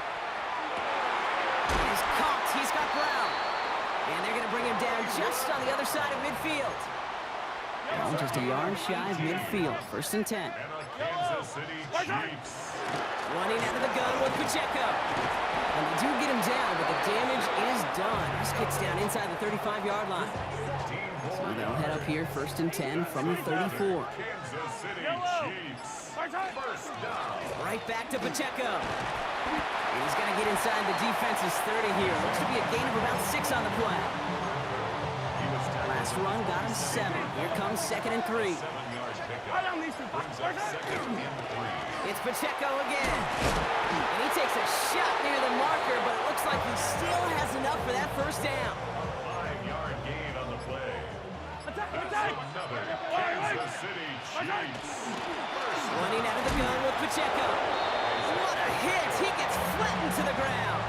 Speaker 1: He's caught, he's got ground. And they're going to bring him down just on the other side of midfield. Now just a yard shy of midfield, 1st and 10.
Speaker 2: And a Kansas City Chiefs.
Speaker 1: Running out of the gun with Pacheco. And they do get him down, but the damage is done. This gets down inside the 35-yard line. So they'll head up here, 1st and 10 from the 34.
Speaker 2: Kansas City Chiefs. First down.
Speaker 1: Right back to Pacheco. And he's going to get inside the defense's 30 here. Looks to be a gain of about 6 on the play. Last run got him 7. Here comes 2nd and 3.
Speaker 2: 7 yards pickup. Brings up 2nd and 3.
Speaker 1: It's Pacheco again. And he takes a shot near the marker, but it looks like he still has enough for that 1st down.
Speaker 2: 5-yard gain on the play. That's another Kansas City Chiefs.
Speaker 1: Running out of the gun with Pacheco. What a hit! He gets flattened to the ground.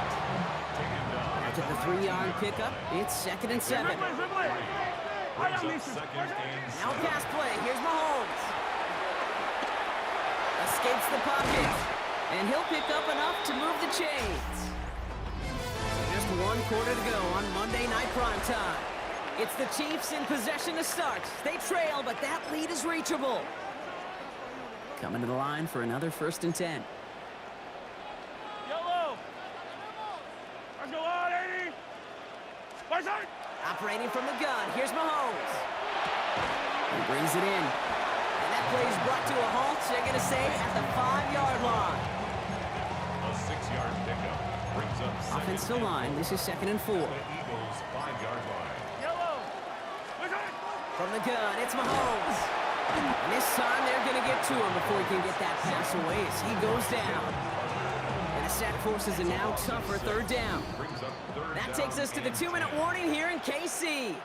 Speaker 1: After the 3-yard pickup, it's 2nd and 7.
Speaker 2: Brings up 2nd and 7.
Speaker 1: Now pass play. Here's Mahomes. Escapes the pocket. And he'll pick up enough to move the chains. Just 1 quarter to go on Monday Night Primetime. It's the Chiefs in possession to start. They trail, but that lead is reachable. Coming to the line for another 1st and 10. Operating from the gun, here's Mahomes. He brings it in. And that play is brought to a halt, they're going to say, at the 5-yard line.
Speaker 2: A 6-yard pickup brings up second
Speaker 1: Offense to
Speaker 2: and
Speaker 1: line, this is 2nd and 4.
Speaker 2: the Eagles' 5-yard line.
Speaker 5: Yellow. Look at it.
Speaker 1: From the gun, it's Mahomes. And this time they're going to get to him before he can get that pass away as he goes down. And the sack forces a now tougher 3rd down.
Speaker 2: Brings up third
Speaker 1: That
Speaker 2: down
Speaker 1: takes us to the
Speaker 2: and
Speaker 1: 2-minute warning here in KC.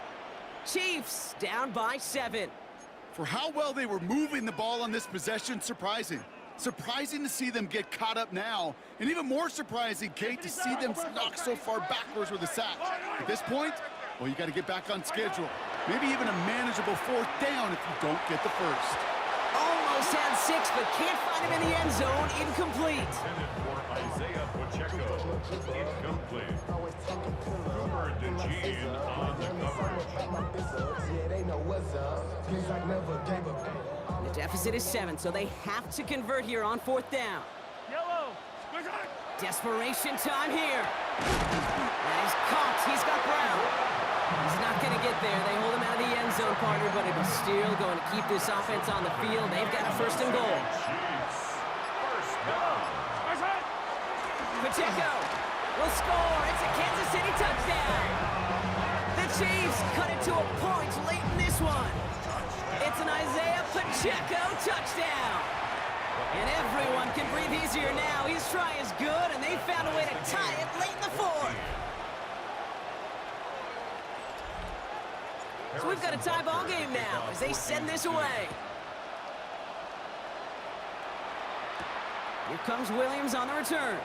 Speaker 1: Chiefs down by 7.
Speaker 3: For how well they were moving the ball on this possession, surprising. Surprising to see them get caught up now, and even more surprising, Kate, to see them knocked so far backwards with a sack. At this point, well, you got to get back on schedule. Maybe even a manageable 4th down if you don't get the first.
Speaker 1: Almost had 6, but can't find him in the end zone. Incomplete.
Speaker 2: intended for Isaiah Pacheco. Incomplete. Cooper DeJean on the coverage.
Speaker 1: The deficit is 7, so they have to convert here on 4th down.
Speaker 5: Yellow. Look at it.
Speaker 1: Desperation time here. And he's caught. He's got Brown. He's not going to get there. They hold him out of the end zone, partner, but it is still going to keep this offense on the field. They've got a 1st and goal.
Speaker 2: Chiefs. First down.
Speaker 5: Where's it?
Speaker 1: Pacheco will score. It's a Kansas City touchdown. The Chiefs cut it to a point late in this one. It's an Isaiah Pacheco touchdown. And everyone can breathe easier now. His try is good, and they found a way to tie it late in the 4th. So we've got a tie ball game now as they send this away. Here comes Williams on the return.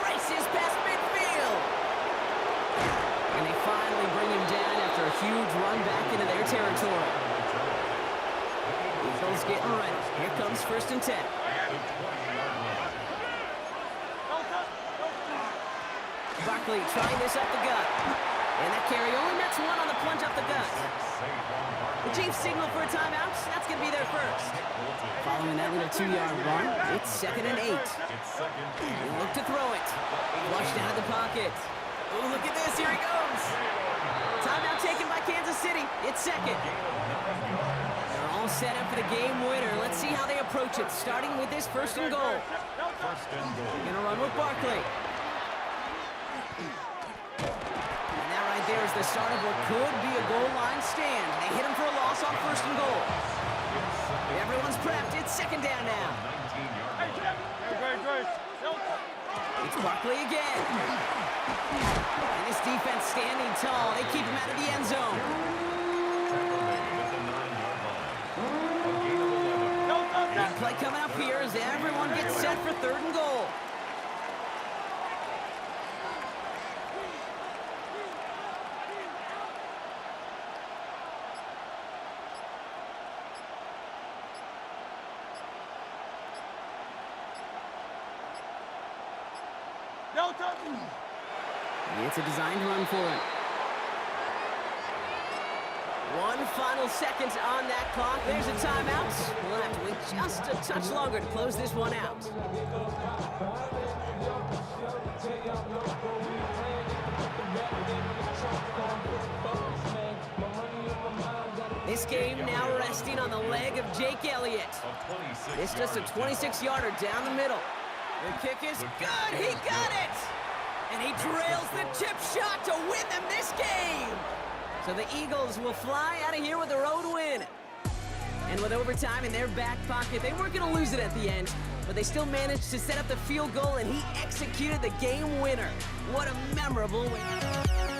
Speaker 1: Races past midfield. And they finally bring him down after a huge run back into their territory. Eagles getting ready. Here comes 1st and 10. Barkley trying this up the gut. And that carry only nets 1 on the plunge up the gut. The Chiefs signal for a timeout. That's going to be their first. Following that little 2-yard run, it's 2nd and 8. They look to throw it. Flushed out of the pocket. Oh, look at this. Here he goes. Timeout taken by Kansas City. It's 2nd. They're all set up for the game winner. Let's see how they approach it, starting with this 1st and goal. They're going to run with Barkley. And that right there is the start of what could be a goal line stand. They hit him for a loss on 1st and goal. Everyone's prepped. It's 2nd down now. It's Barkley again. And this defense standing tall. They keep him out of the end zone. Big play coming up here as everyone gets set for 3rd and goal. It's a designed run for him. 1 final second on that clock. There's a timeout. We'll have to wait just a touch longer to close this one out. This game now resting on the leg of Jake Elliott. It's just a 26-yarder down the middle. The kick is good. He got it. And he drills the chip shot to win them this game. So the Eagles will fly out of here with a road win. And with overtime in their back pocket, they weren't going to lose it at the end, but they still managed to set up the field goal, and he executed the game winner. What a memorable win.